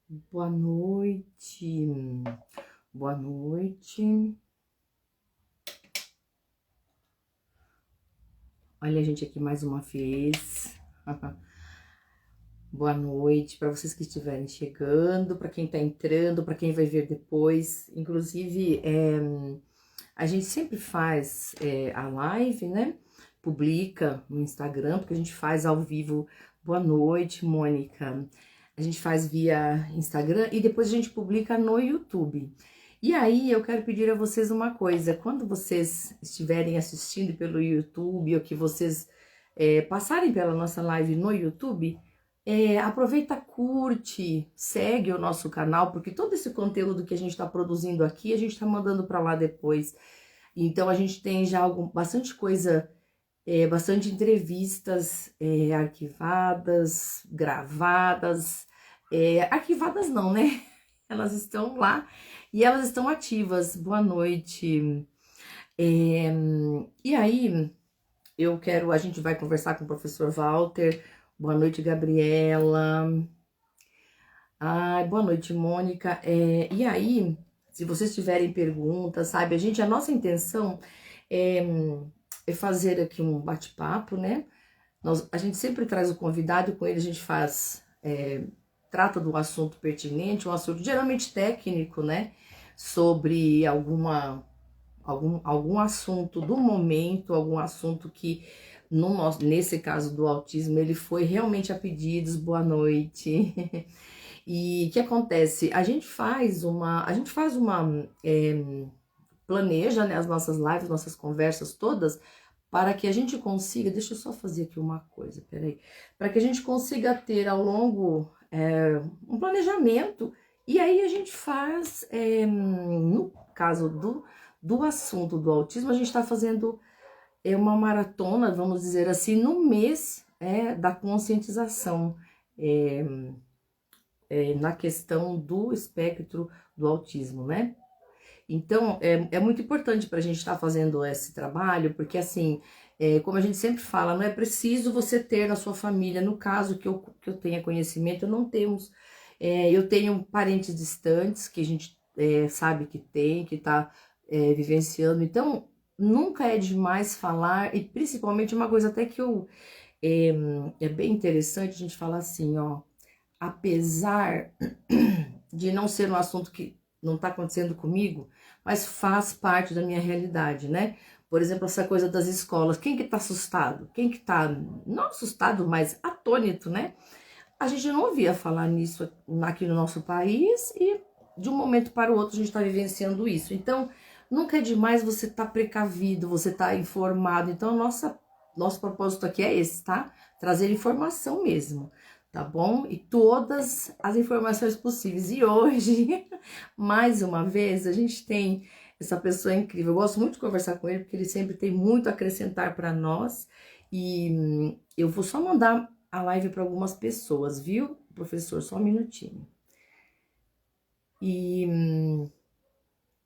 Boa noite. Boa noite. Olha a gente aqui mais uma vez. Boa noite para vocês que estiverem chegando, para quem está entrando, para quem vai ver depois. Inclusive, a gente sempre faz a live, né? Publica no Instagram, porque a gente faz ao vivo. Boa noite, Mônica. A gente faz via Instagram e depois a gente publica no YouTube. E aí eu quero pedir a vocês uma coisa: quando vocês estiverem assistindo pelo YouTube ou que vocês passarem pela nossa live no YouTube, aproveita, curte, segue o nosso canal, porque todo esse conteúdo que a gente está produzindo aqui, a gente está mandando para lá depois. Então a gente tem já bastante coisa, bastante entrevistas arquivadas, gravadas, arquivadas não, né? Elas estão lá e elas estão ativas. Boa noite. E aí, a gente vai conversar com o professor Walter. Boa noite, Gabriela. Ai, boa noite, Mônica. E aí, se vocês tiverem perguntas, sabe, a nossa intenção é fazer aqui um bate-papo, né? A gente sempre traz o convidado, com ele a gente trata do assunto pertinente, um assunto geralmente técnico, né? Sobre algum assunto do momento, algum assunto que, nesse caso do autismo, ele foi realmente a pedidos. Boa noite. E o que acontece? Planeja, né, as nossas lives, nossas conversas todas, para que a gente consiga, deixa eu só fazer aqui uma coisa, peraí, para que a gente consiga ter ao longo um planejamento, e aí a gente faz, no caso do assunto do autismo, a gente está fazendo uma maratona, vamos dizer assim, no mês da conscientização na questão do espectro do autismo, né? Então, é muito importante para a gente estar fazendo esse trabalho, porque assim, como a gente sempre fala, não é preciso você ter na sua família, no caso que eu tenha conhecimento, não temos, eu tenho parentes distantes que a gente sabe que tem, que está vivenciando, então nunca é demais falar, e principalmente uma coisa até que é bem interessante a gente falar assim, ó, apesar de não ser um assunto que não está acontecendo comigo, mas faz parte da minha realidade, né? Por exemplo, essa coisa das escolas, quem que tá assustado? Quem que tá, não assustado, mas atônito, né? A gente não ouvia falar nisso aqui no nosso país e de um momento para o outro a gente está vivenciando isso. Então, nunca é demais você estar precavido, você estar informado. Então, nosso propósito aqui é esse, tá? Trazer informação mesmo, tá bom? E todas as informações possíveis. E hoje, mais uma vez, a gente tem essa pessoa incrível. Eu gosto muito de conversar com ele, porque ele sempre tem muito a acrescentar para nós. E eu vou só mandar a live para algumas pessoas, viu, professor? Só um minutinho. E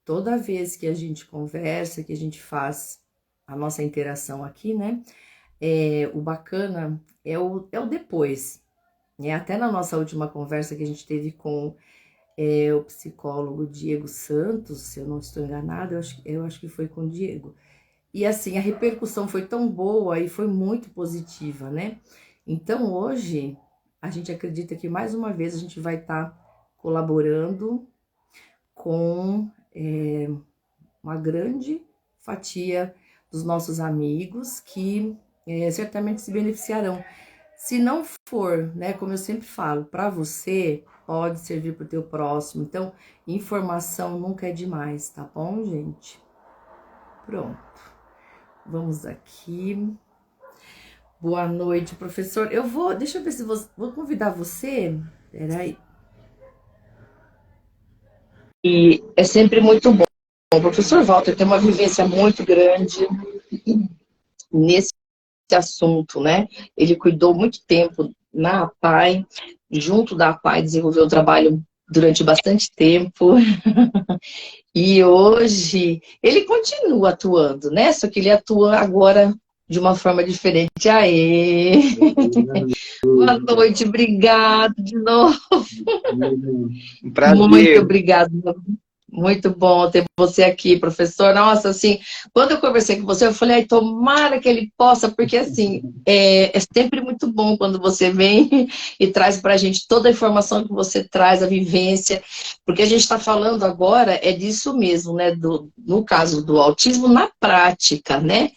toda vez que a gente conversa, que a gente faz a nossa interação aqui, né? O bacana é o depois. Até na nossa última conversa que a gente teve com o psicólogo Diego Santos, se eu não estou enganada, eu acho que foi com o Diego. E assim, a repercussão foi tão boa e foi muito positiva, né? Então hoje, a gente acredita que mais uma vez a gente vai estar colaborando com uma grande fatia dos nossos amigos que certamente se beneficiarão. Se não for, né, como eu sempre falo, para você, pode servir para o teu próximo. Então, informação nunca é demais, tá bom, gente? Pronto. Vamos aqui. Boa noite, professor. Deixa eu ver se vou convidar você. Peraí. E é sempre muito bom. O professor Walter tem uma vivência muito grande nesse assunto, né? Ele cuidou muito tempo na APAE, junto da APAE desenvolveu o trabalho durante bastante tempo. E hoje ele continua atuando, né? Só que ele atua agora de uma forma diferente. Aê! Boa noite, obrigado de novo. Um prazer. Muito obrigado. Muito bom ter você aqui, professor. Nossa, assim, quando eu conversei com você, eu falei, ai, tomara que ele possa, porque assim, é sempre muito bom quando você vem e traz para a gente toda a informação que você traz, a vivência, porque a gente está falando agora é disso mesmo, né? No caso do autismo, na prática, né?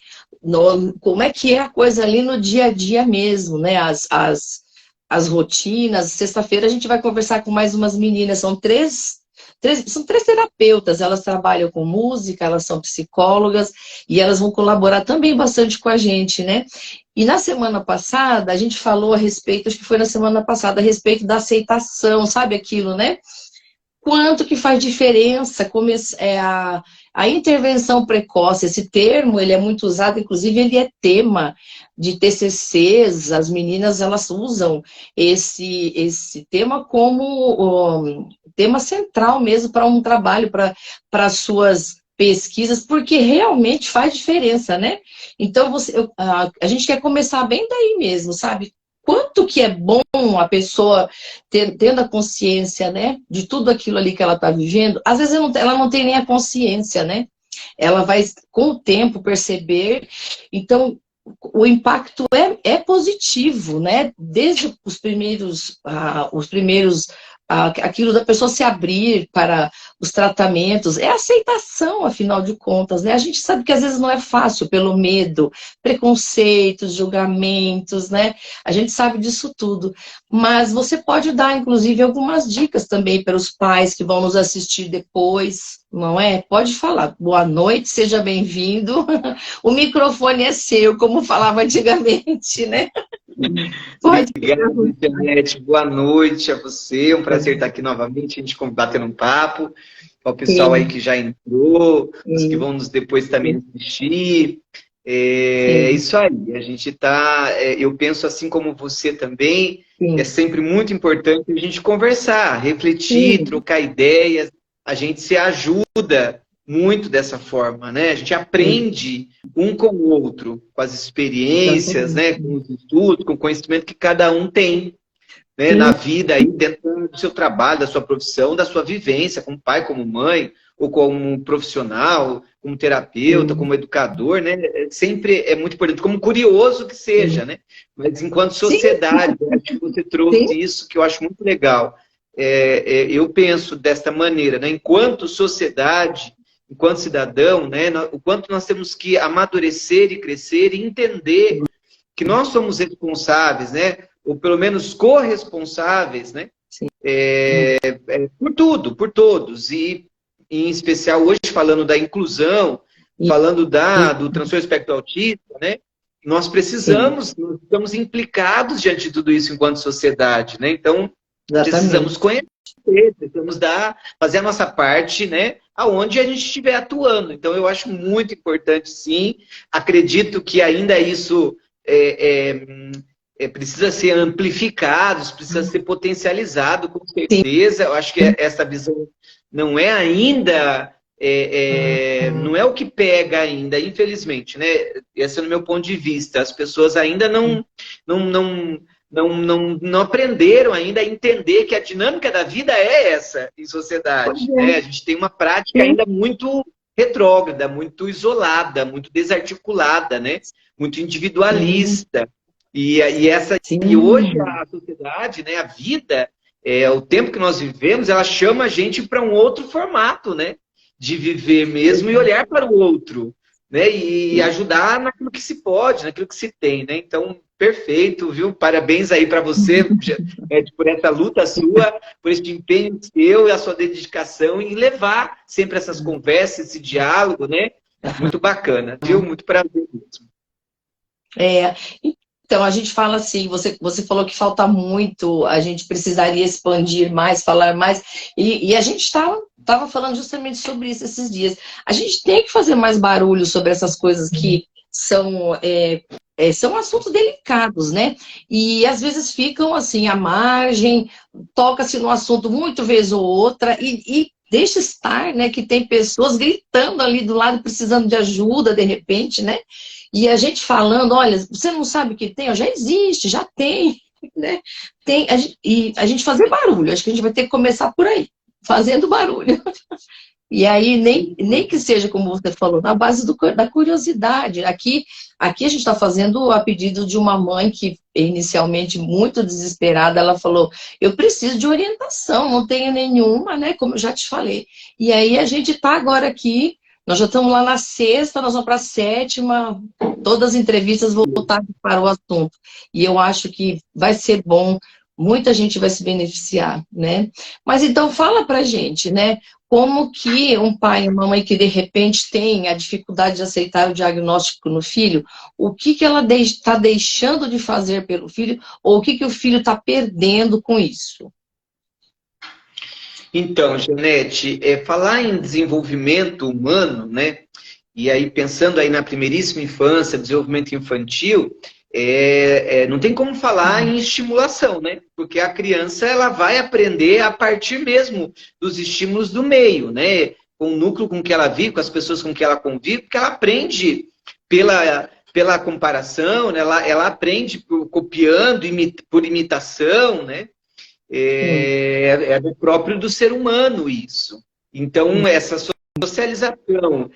Como é que é a coisa ali no dia a dia mesmo, né? As rotinas. Sexta-feira a gente vai conversar com mais umas meninas, são três terapeutas, elas trabalham com música, elas são psicólogas e elas vão colaborar também bastante com a gente, né? E na semana passada, a gente falou a respeito, acho que foi na semana passada, a respeito da aceitação, sabe aquilo, né? Quanto que faz diferença a intervenção precoce, esse termo, ele é muito usado, inclusive ele é tema de TCCs, as meninas, elas usam esse tema como tema central mesmo para um trabalho, para suas pesquisas, porque realmente faz diferença, né? Então, a gente quer começar bem daí mesmo, sabe? Quanto que é bom a pessoa tendo a consciência, né, de tudo aquilo ali que ela está vivendo. Às vezes ela não tem nem a consciência, né? Ela vai, com o tempo, perceber. Então, o impacto é positivo, né? Desde os primeiros aquilo da pessoa se abrir para os tratamentos, é aceitação, afinal de contas, né? A gente sabe que às vezes não é fácil pelo medo, preconceitos, julgamentos, né? A gente sabe disso tudo, mas você pode dar, inclusive, algumas dicas também para os pais que vão nos assistir depois, não é? Pode falar. Boa noite, seja bem-vindo. O microfone é seu, como falava antigamente, né? Pode. Obrigado, internet. Boa noite a você. É um prazer estar aqui novamente, a gente batendo um papo. Ao pessoal aí que já entrou, os que vão nos depois também assistir. É isso aí. A gente está. Eu penso assim como você também. É sempre muito importante a gente conversar, refletir, trocar ideias. A gente se ajuda muito dessa forma, né? A gente aprende um com o outro, com as experiências, né? Com os estudos, com o conhecimento que cada um tem, né? Na vida, aí, dentro do seu trabalho, da sua profissão, da sua vivência, como pai, como mãe, ou como profissional, como terapeuta, como educador, né? Sempre é muito importante, como curioso que seja, né? Mas enquanto sociedade, acho que você trouxe isso, que eu acho muito legal. Eu penso desta maneira, né? Enquanto sociedade, enquanto cidadão, né, o quanto nós temos que amadurecer e crescer e entender que nós somos responsáveis, né, ou pelo menos corresponsáveis, né, por tudo, por todos, e em especial hoje falando da inclusão, falando do transtorno espectro autista, né, nós precisamos, nós estamos implicados diante de tudo isso enquanto sociedade, né, então precisamos conhecer, precisamos fazer a nossa parte, né, aonde a gente estiver atuando. Então, eu acho muito importante, sim. Acredito que ainda isso precisa ser amplificado, precisa ser potencializado, com certeza. Eu acho que essa visão não é ainda... não é o que pega ainda, infelizmente, né? Esse é o meu ponto de vista. As pessoas ainda não aprenderam ainda a entender que a dinâmica da vida é essa em sociedade. Né? A gente tem uma prática ainda muito retrógrada, muito isolada, muito desarticulada, né? Muito individualista. E hoje a sociedade, né? A vida, o tempo que nós vivemos, ela chama a gente para um outro formato, né? De viver mesmo e olhar para o outro, né? E ajudar naquilo que se pode, naquilo que se tem, né? Então, perfeito, viu? Parabéns aí para você por essa luta sua, por esse empenho seu e a sua dedicação em levar sempre essas conversas, esse diálogo, né? Muito bacana, viu? Muito prazer mesmo. Então, a gente fala assim, você falou que falta muito, a gente precisaria expandir mais, falar mais, e a gente estava falando justamente sobre isso esses dias. A gente tem que fazer mais barulho sobre essas coisas que são assuntos delicados, né? E às vezes ficam assim à margem, toca-se no assunto muito vez ou outra, e deixa estar, né? Que tem pessoas gritando ali do lado, precisando de ajuda, de repente, né? E a gente falando, olha, você não sabe o que tem? Ó, já existe, já tem, né? Tem, e a gente fazer barulho, acho que a gente vai ter que começar por aí, fazendo barulho. E aí, nem que seja, como você falou, na base da curiosidade. Aqui a gente está fazendo a pedido de uma mãe que, inicialmente, muito desesperada, ela falou, eu preciso de orientação, não tenho nenhuma, né? Como eu já te falei. E aí, a gente está agora aqui, nós já estamos lá na sexta, nós vamos para a sétima, todas as entrevistas voltadas para o assunto. E eu acho que vai ser bom, muita gente vai se beneficiar, né? Mas então, fala pra gente, né? Como que um pai e uma mãe que de repente tem a dificuldade de aceitar o diagnóstico no filho, o que que ela está deixando de fazer pelo filho, ou o que que o filho está perdendo com isso? Então, Janete, falar em desenvolvimento humano, né? E aí pensando aí na primeiríssima infância, desenvolvimento infantil, não tem como falar em estimulação, né? Porque a criança ela vai aprender a partir mesmo dos estímulos do meio, né? Com o núcleo com que ela vive, com as pessoas com que ela convive, porque ela aprende pela comparação, né? Ela aprende copiando, por imitação, né? É do próprio do ser humano isso. Então, essa socialização,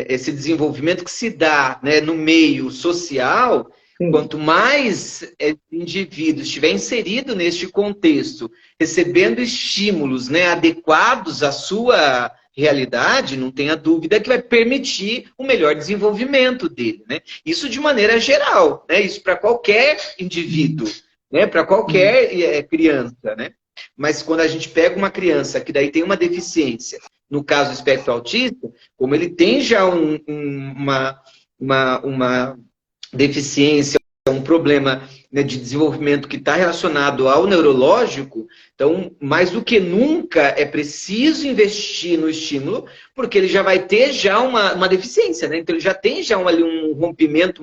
esse desenvolvimento que se dá, né, no meio social, quanto mais indivíduo estiver inserido neste contexto, recebendo estímulos, né, adequados à sua realidade, não tenha dúvida que vai permitir o melhor desenvolvimento dele. Né? Isso de maneira geral, né? Isso para qualquer indivíduo, né? Para qualquer criança. Né? Mas quando a gente pega uma criança que daí tem uma deficiência, no caso do espectro autista, como ele tem já uma deficiência, um problema, né, de desenvolvimento que está relacionado ao neurológico, então, mais do que nunca, é preciso investir no estímulo, porque ele já vai ter já uma deficiência, né? Então ele já tem já ali um rompimento,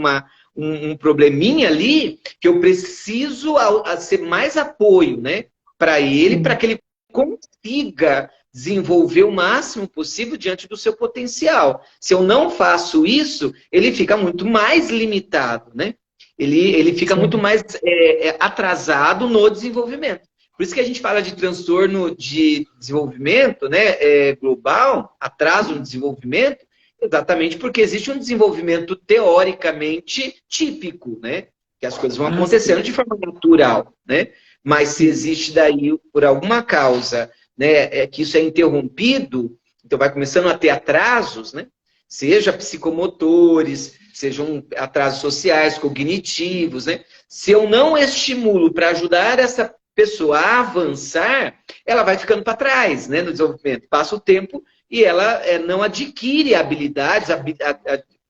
um probleminha ali, que eu preciso ser mais apoio, né, para ele, para que ele consiga desenvolver o máximo possível diante do seu potencial. Se eu não faço isso, ele fica muito mais limitado, né? Ele fica muito mais atrasado no desenvolvimento. Por isso que a gente fala de transtorno de desenvolvimento, né, global, atraso no desenvolvimento, exatamente porque existe um desenvolvimento teoricamente típico, né? Que as coisas vão acontecendo de forma natural, né? Mas se existe daí, por alguma causa, né, que isso é interrompido, então vai começando a ter atrasos, né? Seja psicomotores, sejam atrasos sociais, cognitivos, né? Se eu não estimulo para ajudar essa pessoa a avançar, ela vai ficando para trás, né, no desenvolvimento. Passa o tempo e ela não adquire habilidades,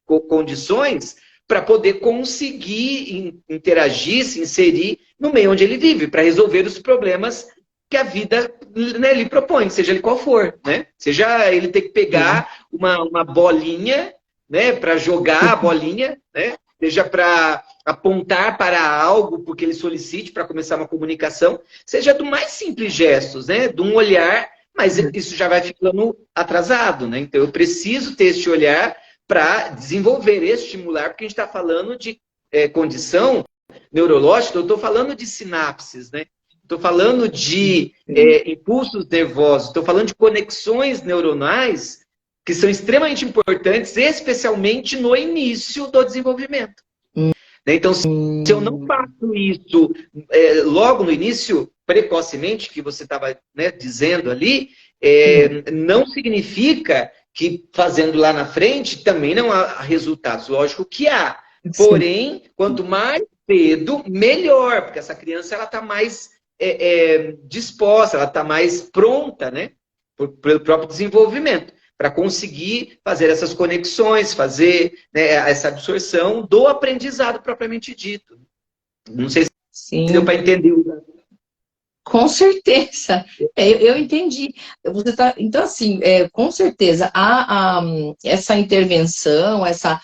condições para poder conseguir interagir, se inserir no meio onde ele vive, para resolver os problemas que a vida, né, lhe propõe, seja ele qual for, né? Seja ele ter que pegar uma bolinha, né, para jogar a bolinha, né? Seja para apontar para algo porque ele solicite para começar uma comunicação, seja do mais simples gestos, né? De um olhar, mas isso já vai ficando atrasado, né? Então eu preciso ter esse olhar para desenvolver, estimular, porque a gente está falando de condição neurológica, eu estou falando de sinapses, né? Estou falando de impulsos nervosos, estou falando de conexões neuronais que são extremamente importantes, especialmente no início do desenvolvimento. Então, se eu não faço isso logo no início, precocemente, que você estava, né, dizendo ali, não significa que fazendo lá na frente também não há resultados. Lógico que há. Porém, quanto mais cedo, melhor, porque essa criança ela está mais disposta, ela está mais pronta, né, pelo próprio desenvolvimento, para conseguir fazer essas conexões, fazer, né, essa absorção do aprendizado propriamente dito. Não sei se deu para entender. Com certeza, eu entendi. Você tá, então, assim, com certeza, essa intervenção, essa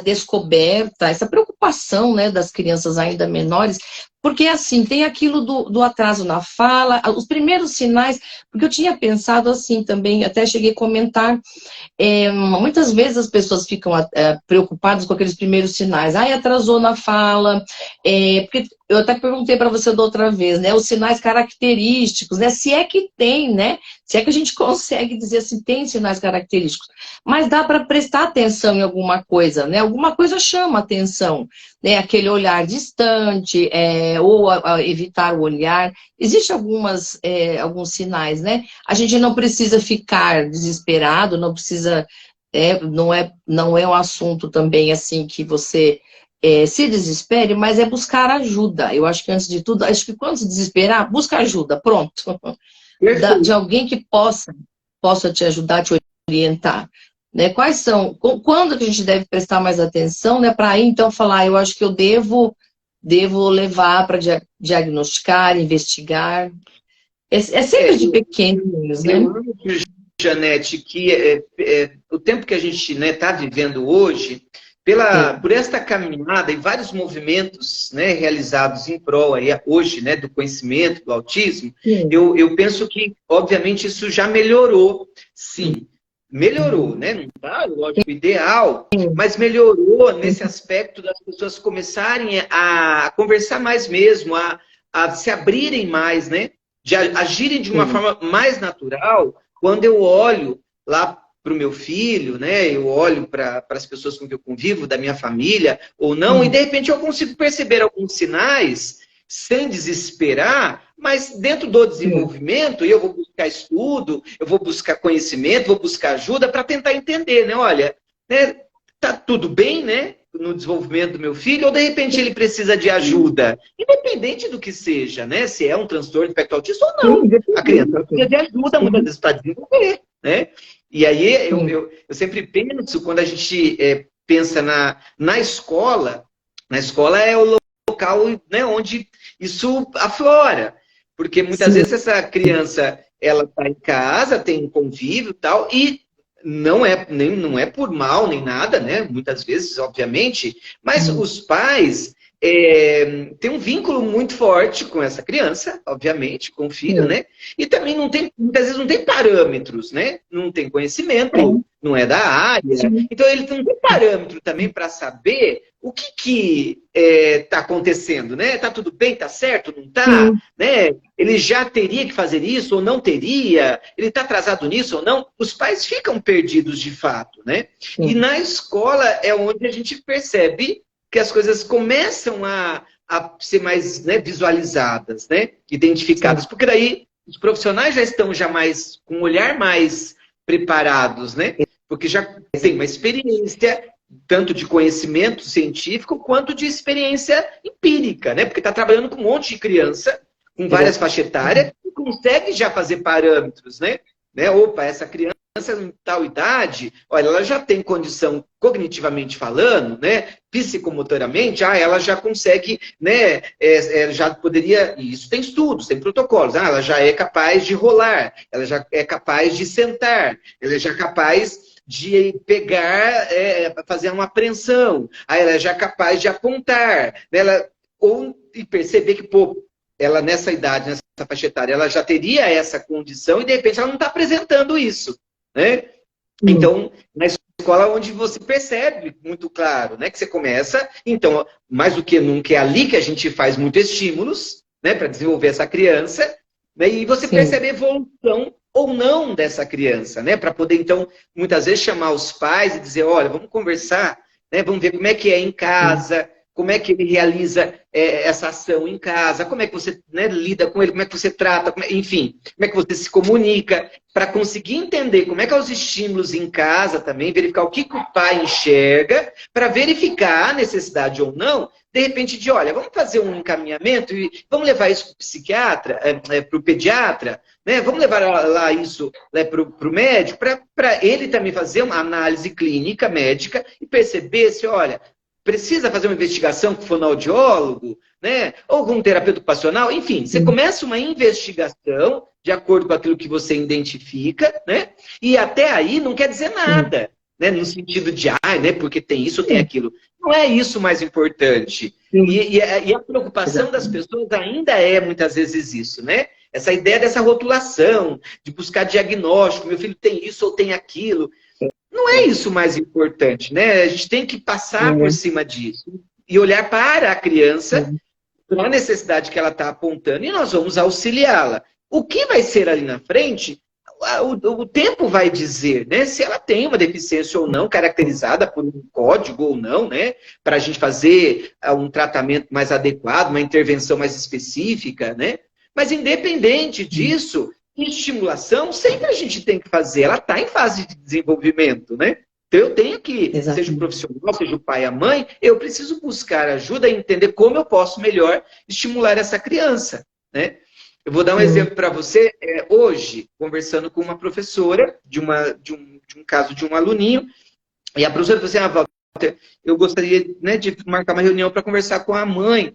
descoberta, essa preocupação, né, das crianças ainda menores, porque, assim, tem aquilo do atraso na fala, os primeiros sinais, porque eu tinha pensado assim também, até cheguei a comentar. Muitas vezes as pessoas ficam preocupadas com aqueles primeiros sinais. Ai, atrasou na fala. Porque eu até perguntei para você da outra vez, né? Os sinais característicos, né? Se é que tem, né? Se é que a gente consegue dizer assim, tem sinais característicos. Mas dá para prestar atenção em alguma coisa, né? Alguma coisa chama atenção, né? Aquele olhar distante, ou evitar o olhar. Existem alguns sinais, né? A gente não precisa ficar desesperado, não precisa, não é um assunto também assim que você se desespere, mas é buscar ajuda. Eu acho que antes de tudo, acho que quando se desesperar, busca ajuda, pronto. De alguém que possa te ajudar, te orientar. Né? Quando que a gente deve prestar mais atenção, né? Para aí então falar, eu acho que eu devo levar para diagnosticar, investigar. É sempre de pequenos, né? Eu acho, Janete, que o tempo que a gente está vivendo hoje, por esta caminhada e vários movimentos, né, realizados em prol aí, hoje, né, do conhecimento, do autismo, eu penso que, obviamente, isso já melhorou, sim. Melhorou, né? Não está, lógico, ideal, mas melhorou nesse aspecto das pessoas começarem a conversar mais mesmo, a se abrirem mais, né? De agirem de uma forma mais natural. Quando eu olho lá para o meu filho, né? Eu olho para as pessoas com que eu convivo, da minha família, ou não, e de repente eu consigo perceber alguns sinais sem desesperar, mas dentro do desenvolvimento, eu vou buscar estudo, eu vou buscar conhecimento, vou buscar ajuda para tentar entender, né? Olha, né, tá tudo bem, né? No desenvolvimento do meu filho, ou de repente ele precisa de ajuda, independente do que seja, né? Se é um transtorno de espectro autista ou não. A criança precisa de ajuda muitas vezes para desenvolver, né? E aí eu sempre penso, quando a gente pensa na escola é o local, né, onde isso aflora. Porque muitas vezes essa criança, ela está em casa, tem um convívio e tal, e não é por mal nem nada, né? Muitas vezes, obviamente, mas os pais têm um vínculo muito forte com essa criança, obviamente, com o filho, né? E também muitas vezes não tem parâmetros, né? Não tem conhecimento, não é da área. Então ele não tem parâmetro também para saber o que está acontecendo, né? Tá tudo bem, tá certo, não tá, né? Ele já teria que fazer isso ou não teria? Ele está atrasado nisso ou não? Os pais ficam perdidos de fato, né? E na escola é onde a gente percebe que as coisas começam a ser mais, né, visualizadas, né? Identificadas, porque daí os profissionais já estão com um olhar mais preparados, né? Porque já tem uma experiência, tanto de conhecimento científico, quanto de experiência empírica, né? Porque está trabalhando com um monte de criança, com várias faixas etárias, e consegue já fazer parâmetros, né? Opa, essa criança em tal idade, olha, ela já tem condição cognitivamente falando, né? Psicomotoramente, ela já consegue, né? Já poderia, e isso tem estudos, tem protocolos, ela já é capaz de rolar, ela já é capaz de sentar, ela já é capaz de pegar, fazer uma apreensão, ela já é capaz de apontar, e perceber que, pô, ela nessa idade, nessa faixa etária, ela já teria essa condição e de repente ela não está apresentando isso, né? Então, na escola onde você percebe muito claro, né, que você começa, então, mais do que nunca é ali que a gente faz muitos estímulos, né, para desenvolver essa criança, né, e você percebe a evolução ou não dessa criança, né, para poder então muitas vezes chamar os pais e dizer, olha, vamos conversar, né, vamos ver como é que é em casa. Como é que ele realiza essa ação em casa, como é que você, né, lida com ele, como é que você trata, enfim, como é que você se comunica, para conseguir entender como é que são os estímulos em casa também, verificar o que o pai enxerga, para verificar a necessidade ou não, de repente, de, olha, vamos fazer um encaminhamento e vamos levar isso para o psiquiatra, para o pediatra, né? Vamos levar lá isso, né, para o médico, para ele também fazer uma análise clínica, médica, e perceber se, olha, precisa fazer uma investigação com o fonoaudiólogo, né? Ou com um terapeuta ocupacional, enfim, você começa uma investigação de acordo com aquilo que você identifica, né? E até aí não quer dizer nada, né? No sentido de, né? Porque tem isso ou tem aquilo. Não é isso o mais importante. E a preocupação das pessoas ainda é, muitas vezes, isso, né? Essa ideia dessa rotulação, de buscar diagnóstico, meu filho tem isso ou tem aquilo. Não é isso o mais importante, né? A gente tem que passar por cima disso e olhar para a criança, para a necessidade que ela está apontando, e nós vamos auxiliá-la. O que vai ser ali na frente, o tempo vai dizer, né? Se ela tem uma deficiência ou não, caracterizada por um código ou não, né? Para a gente fazer um tratamento mais adequado, uma intervenção mais específica, né? Mas independente disso, estimulação sempre a gente tem que fazer. Ela está em fase de desenvolvimento, né? Então eu tenho que, seja o profissional, seja o pai, a mãe, eu preciso buscar ajuda e entender como eu posso melhor estimular essa criança, né? Eu vou dar um exemplo para você. Hoje, conversando com uma professora de um caso de um aluninho, e a professora falou assim, Walter, eu gostaria, né, de marcar uma reunião para conversar com a mãe,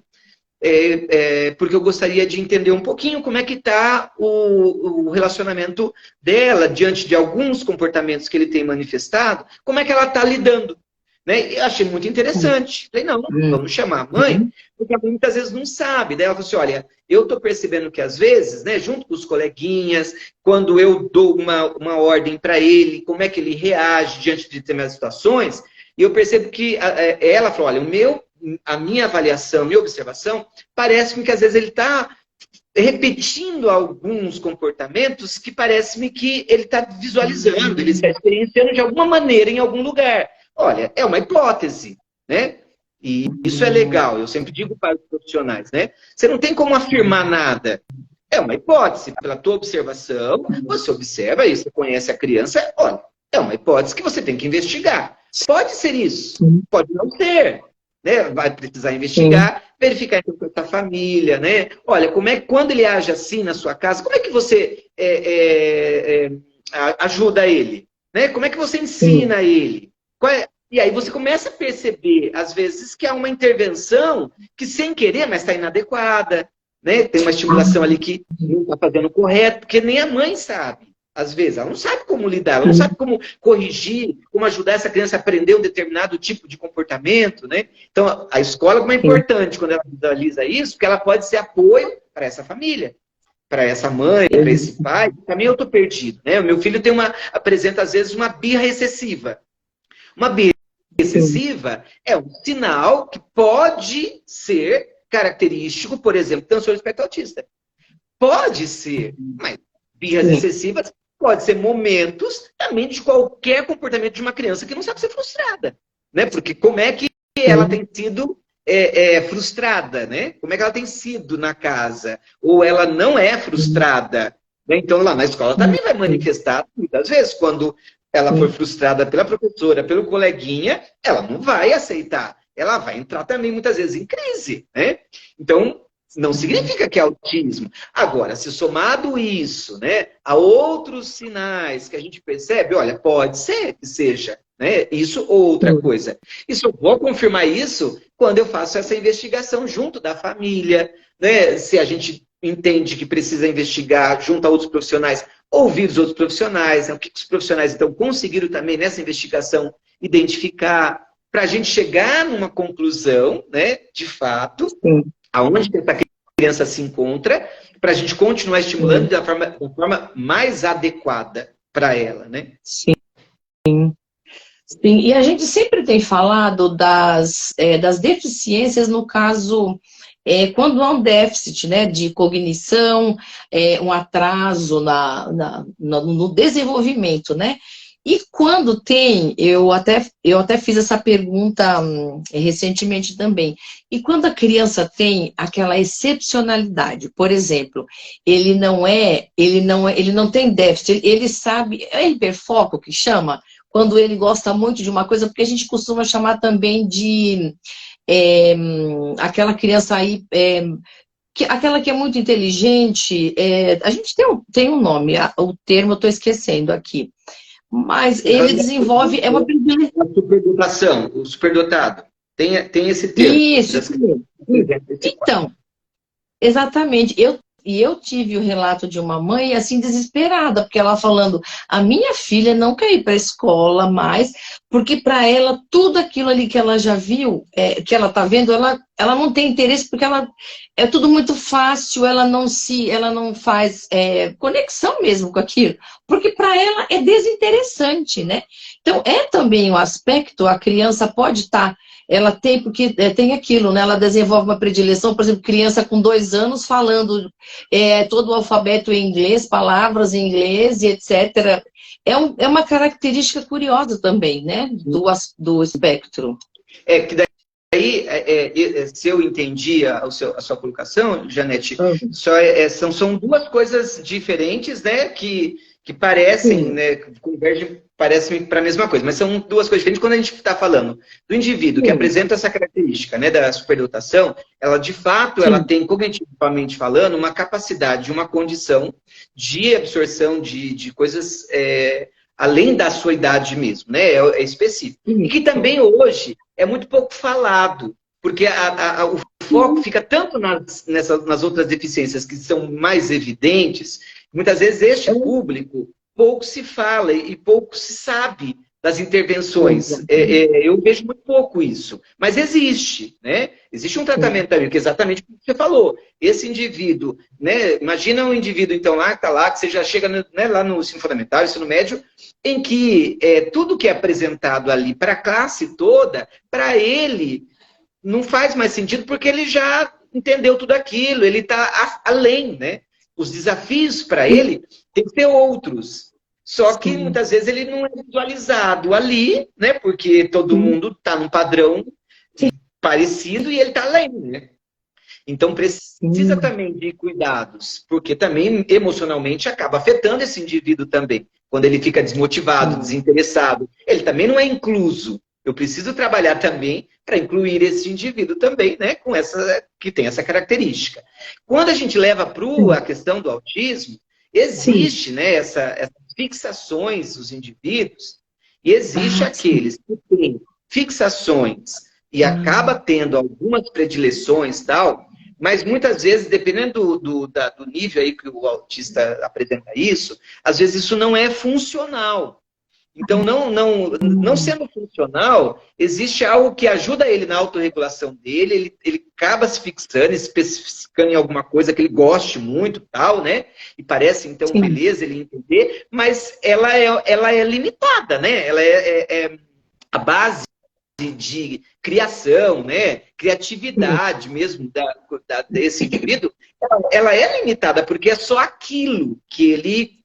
porque eu gostaria de entender um pouquinho como é que está o relacionamento dela diante de alguns comportamentos que ele tem manifestado, como é que ela está lidando. Né? Eu achei muito interessante. Falei, não, vamos chamar a mãe, porque a mãe muitas vezes não sabe. Daí ela falou assim, olha, eu estou percebendo que às vezes, né, junto com os coleguinhas, quando eu dou uma ordem para ele, como é que ele reage diante de determinadas situações, e eu percebo que ela falou, olha, a minha avaliação, a minha observação, parece-me que às vezes ele está repetindo alguns comportamentos que parece-me que ele está visualizando, ele está experienciando de alguma maneira em algum lugar. Olha, é uma hipótese, né? E isso é legal, eu sempre digo para os profissionais, né? Você não tem como afirmar nada. É uma hipótese. Pela tua observação, você observa isso, você conhece a criança, olha, é uma hipótese que você tem que investigar. Pode ser isso, pode não ser. Né? Vai precisar investigar, verificar então, com a sua família, né? Olha, quando ele age assim na sua casa, como é que você ajuda ele? Né? Como é que você ensina ele? E aí você começa a perceber, às vezes, que há uma intervenção que, sem querer, mas está inadequada. Né? Tem uma estimulação ali que não está fazendo correto, porque nem a mãe sabe. Às vezes, ela não sabe como lidar, ela não sabe como corrigir, como ajudar essa criança a aprender um determinado tipo de comportamento. Né? Então, a escola como é importante quando ela visualiza isso, porque ela pode ser apoio para essa família. Para essa mãe, para esse pai. Também eu estou perdido. Né? O meu filho apresenta, às vezes, uma birra excessiva. Uma birra excessiva é um sinal que pode ser característico, por exemplo, transtorno do espectro autista. Pode ser, mas birras excessivas pode ser momentos também de qualquer comportamento de uma criança que não sabe ser frustrada. Né? Porque como é que ela tem sido frustrada? Né? Como é que ela tem sido na casa? Ou ela não é frustrada? Né? Então, lá na escola também vai manifestar, muitas vezes, quando ela for frustrada pela professora, pelo coleguinha, ela não vai aceitar. Ela vai entrar também, muitas vezes, em crise. Né? Então, não significa que é autismo. Agora, se somado isso, né, a outros sinais que a gente percebe, olha, pode ser que seja, né, isso ou outra coisa. Isso eu vou confirmar isso quando eu faço essa investigação junto da família, né, se a gente entende que precisa investigar junto a outros profissionais, ouvir os outros profissionais, né, o que os profissionais, então, conseguiram também nessa investigação identificar, para a gente chegar numa conclusão, né, de fato, aonde essa criança se encontra, para a gente continuar estimulando da forma mais adequada para ela, né? Sim. Sim. E a gente sempre tem falado das deficiências, no caso, quando há um déficit, né, de cognição, um atraso no desenvolvimento, né? E quando tem, eu até fiz essa pergunta recentemente também, e quando a criança tem aquela excepcionalidade, por exemplo, ele não tem déficit, ele sabe, é hiperfoco que chama, quando ele gosta muito de uma coisa, porque a gente costuma chamar também de aquela criança aí, aquela que é muito inteligente, a gente tem um nome, o termo eu estou esquecendo aqui. Mas ele desenvolve... A superdotação, o superdotado. Tem esse termo. Isso. representa esse quadro. Então, exatamente. Eu tive o relato de uma mãe, assim, desesperada, porque ela falando, a minha filha não quer ir para a escola mais, porque para ela, tudo aquilo ali que ela já viu, que ela está vendo, ela não tem interesse, porque é tudo muito fácil, ela não faz conexão mesmo com aquilo, porque para ela é desinteressante, né? Então, é também um aspecto, a criança pode estar ela tem, porque tem aquilo, né? Ela desenvolve uma predileção, por exemplo, criança com 2 anos falando todo o alfabeto em inglês, palavras em inglês e etc. É uma característica curiosa também, né? Do espectro. Que daí, se eu entendi a sua colocação, Janete, são duas coisas diferentes, né? Que parecem, né, convergem, parecem para a mesma coisa, mas são duas coisas diferentes quando a gente está falando do indivíduo que apresenta essa característica, né, da superdotação, ela de fato ela tem, cognitivamente falando, uma capacidade, uma condição de absorção de coisas além da sua idade mesmo, né, é específico. E que também hoje é muito pouco falado, porque o foco fica tanto nas outras deficiências que são mais evidentes. Muitas vezes este público pouco se fala e pouco se sabe das intervenções. Eu vejo muito pouco isso. Mas existe, né? Existe um tratamento também, que é exatamente o que você falou. Esse indivíduo, né? Imagina um indivíduo, então, lá, que está lá, que você já chega lá no ensino fundamental, ensino médio, em que tudo que é apresentado ali para a classe toda, para ele, não faz mais sentido, porque ele já entendeu tudo aquilo, ele está além, né? Os desafios para ele têm que ser outros. Só que muitas vezes ele não é visualizado ali, né? Porque todo mundo está num padrão parecido e ele está além, né? Então precisa também de cuidados, porque também emocionalmente acaba afetando esse indivíduo também. Quando ele fica desmotivado, desinteressado, ele também não é incluso. Eu preciso trabalhar também para incluir esse indivíduo também, né, que tem essa característica. Quando a gente leva para a questão do autismo, existe, né, essas fixações dos indivíduos, e existe aqueles que têm fixações e acaba tendo algumas predileções e tal, mas muitas vezes, dependendo do nível aí que o autista apresenta isso, às vezes isso não é funcional. Então, não sendo funcional, existe algo que ajuda ele na autorregulação dele, ele acaba se fixando, especificando em alguma coisa que ele goste muito, tal, né? E parece, então, beleza, ele entender, mas ela é limitada, né? Ela é a base de criação, né? Criatividade mesmo desse indivíduo, ela é limitada, porque é só aquilo que ele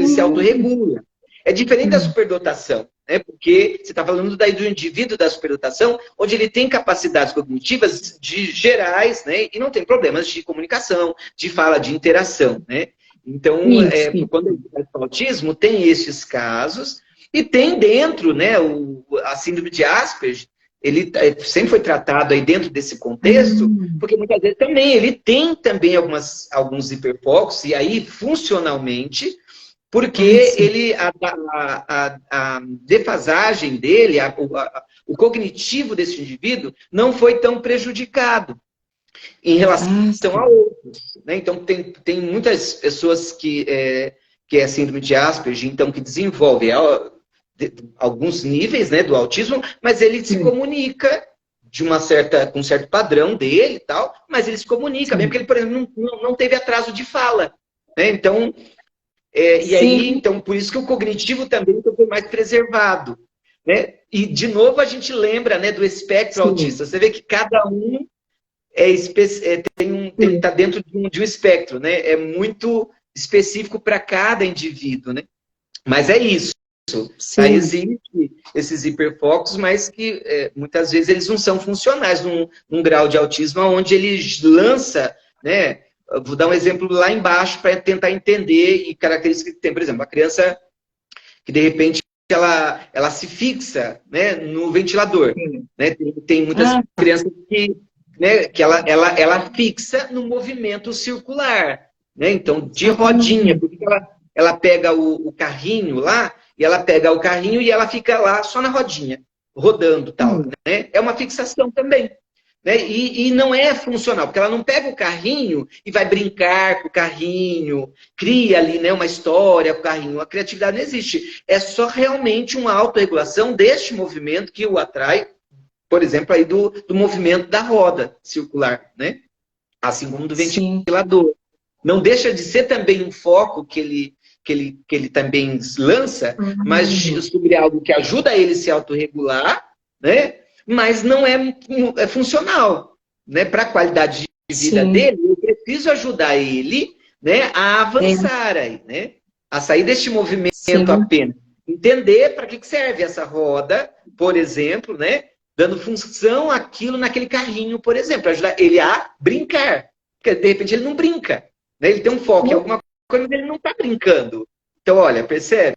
se autorregula. É diferente da superdotação, né? Porque você está falando do indivíduo da superdotação, onde ele tem capacidades cognitivas gerais, né? E não tem problemas de comunicação, de fala, de interação, né? Então, quando ele faz autismo, tem esses casos, e tem dentro, né, a síndrome de Asperger, ele sempre foi tratado aí dentro desse contexto, porque muitas vezes também ele tem também alguns hiperfocos, e aí funcionalmente, porque a defasagem dele, o cognitivo desse indivíduo não foi tão prejudicado em relação a outros, né? Então, tem muitas pessoas que é síndrome de Asperger, então, que desenvolvem alguns níveis, né, do autismo, mas ele se comunica com um certo padrão dele e tal, mas ele se comunica, mesmo porque ele, por exemplo, não teve atraso de fala, né? Então, e aí, então, por isso que o cognitivo também foi mais preservado, né? E, de novo, a gente lembra, né, do espectro autista. Você vê que cada um está dentro de um espectro, né? É muito específico para cada indivíduo, né? Mas é isso. Aí existem esses hiperfocos, mas que muitas vezes eles não são funcionais num grau de autismo onde ele lança, né? Eu vou dar um exemplo lá embaixo para tentar entender e características que tem. Por exemplo, a criança que, de repente, ela se fixa, né, no ventilador. Né? Tem muitas crianças que ela fixa no movimento circular. Né? Então, de rodinha. Porque ela pega o carrinho lá, e ela pega o carrinho e ela fica lá só na rodinha, rodando tal. Né? É uma fixação também. né? E não é funcional, porque ela não pega o carrinho e vai brincar com o carrinho, cria ali, né, uma história com o carrinho. A criatividade não existe. É só realmente uma autorregulação deste movimento que o atrai, por exemplo, aí do movimento da roda circular, né? Assim como do Sim. ventilador. Não deixa de ser também um foco que ele também lança, mas sobre algo que ajuda ele a se autorregular, né? Mas não é funcional, né? Para a qualidade de vida Sim. dele, eu preciso ajudar ele, né, a É, avançar aí, né? A sair deste movimento sim. apenas. Entender para que serve essa roda, por exemplo, né? Dando função aquilo naquele carrinho, por exemplo, ajudar ele a brincar. Porque de repente ele não brinca, né? Ele tem um foco em alguma coisa, mas ele não está brincando. Então, olha, percebe?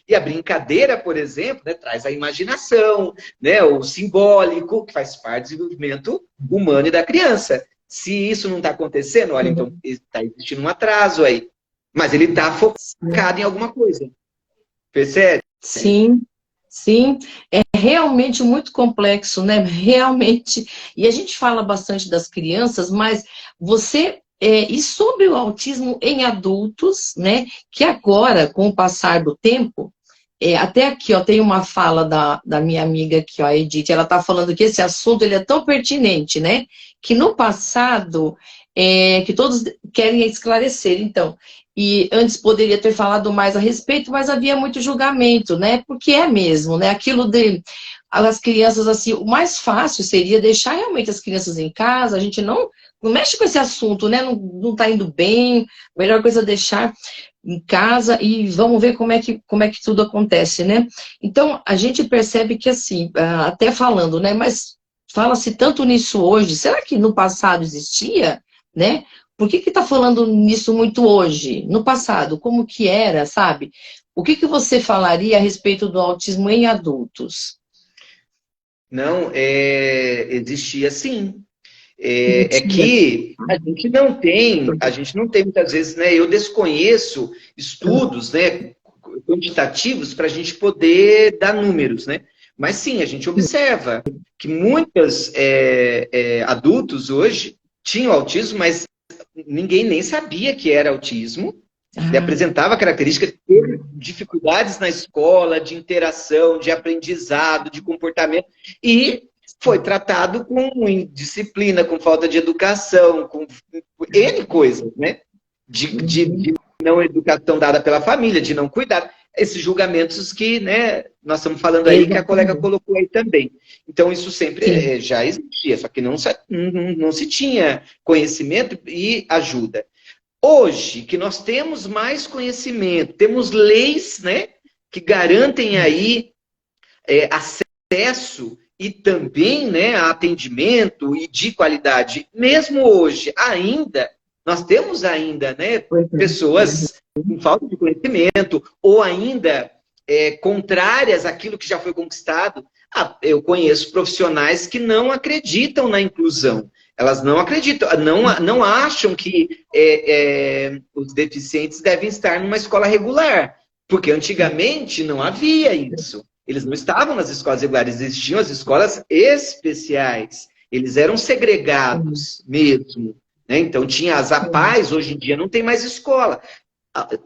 E a brincadeira, por exemplo, né, traz a imaginação, né, o simbólico, que faz parte do desenvolvimento humano e da criança. Se isso não está acontecendo, olha, então está existindo um atraso aí. Mas ele está focado em alguma coisa. Percebe? Sim, sim, é realmente muito complexo, né? Realmente. E a gente fala bastante das crianças, mas você. E sobre o autismo em adultos, né? Que agora, com o passar do tempo, até aqui, ó, tem uma fala da minha amiga aqui, ó, a Edith, ela está falando que esse assunto ele é tão pertinente, né? Que no passado, que todos querem esclarecer, então. E antes poderia ter falado mais a respeito, mas havia muito julgamento, né? Porque é mesmo, né? Aquilo de as crianças, assim, o mais fácil seria deixar realmente as crianças em casa, a gente não mexe com esse assunto, né? Não tá indo bem, a melhor coisa é deixar em casa e vamos ver como é que tudo acontece, né? Então, a gente percebe que, assim, até falando, né? Mas fala-se tanto nisso hoje, será que no passado existia, né? Por que está falando nisso muito hoje? No passado, como que era, sabe? O que você falaria a respeito do autismo em adultos? Não, existia sim. É Mentira. que a gente não tem muitas vezes, né? Eu desconheço estudos, né, quantitativos para a gente poder dar números, né? Mas sim, a gente observa que muitos adultos hoje tinham autismo, mas ninguém nem sabia que era autismo. Ele Ah, apresentava características de dificuldades na escola, de interação, de aprendizado, de comportamento, e foi tratado com indisciplina, com falta de educação, com N coisas, né? De não educação dada pela família, de não cuidar. Esses julgamentos que, né, nós estamos falando aí, que a colega exatamente. colocou aí também. Então, isso sempre Sim. já existia, só que não se tinha conhecimento e ajuda. Hoje, que nós temos mais conhecimento, temos leis, né, que garantem aí acesso e também, né, atendimento e de qualidade. Mesmo hoje, ainda, nós temos ainda, né, Pois é. pessoas com falta de conhecimento ou ainda contrárias àquilo que já foi conquistado. Eu conheço profissionais que não acreditam na inclusão. Elas não acreditam, não acham que os deficientes devem estar numa escola regular, porque antigamente não havia isso. Eles não estavam nas escolas regulares, existiam as escolas especiais. Eles eram segregados mesmo, né? Então tinha as APAES, hoje em dia não tem mais escola.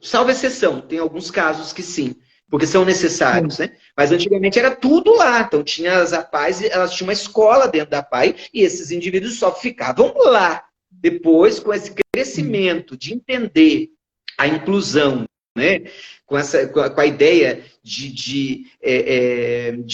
Salvo exceção, tem alguns casos que sim, porque são necessários, né? Mas antigamente era tudo lá. Então tinha as APAES, elas tinham uma escola dentro da APAE e esses indivíduos só ficavam lá. Depois, com esse crescimento de entender a inclusão, né? Com a ideia de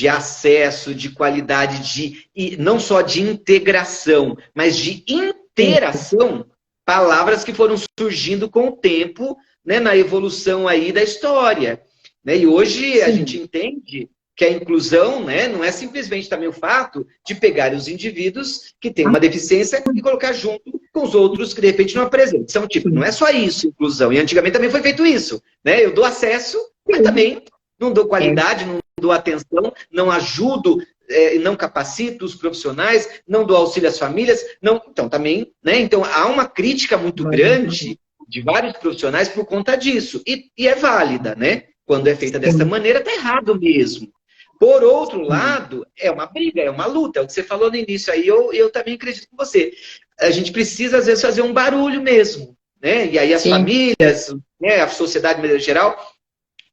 acesso, de qualidade, e não só de integração, mas de interação, palavras que foram surgindo com o tempo, né, na evolução aí da história. Né? E hoje a gente Sim. entende que a inclusão, né, não é simplesmente também o fato de pegar os indivíduos que têm uma deficiência e colocar junto com os outros que de repente não apresentam. Então, tipo, não é só isso, inclusão. E antigamente também foi feito isso. Né? Eu dou acesso, mas também não dou qualidade, não dou atenção, não ajudo, não capacito os profissionais, não dou auxílio às famílias. Não, então, também, né? Então, há uma crítica muito grande de vários profissionais por conta disso. E é válida, né? Quando é feita dessa maneira, está errado mesmo. Por outro lado, é uma briga, é uma luta. É o que você falou no início aí, eu também acredito com você. A gente precisa, às vezes, fazer um barulho mesmo, né? E aí as Sim, famílias, né, a sociedade, de maneira geral,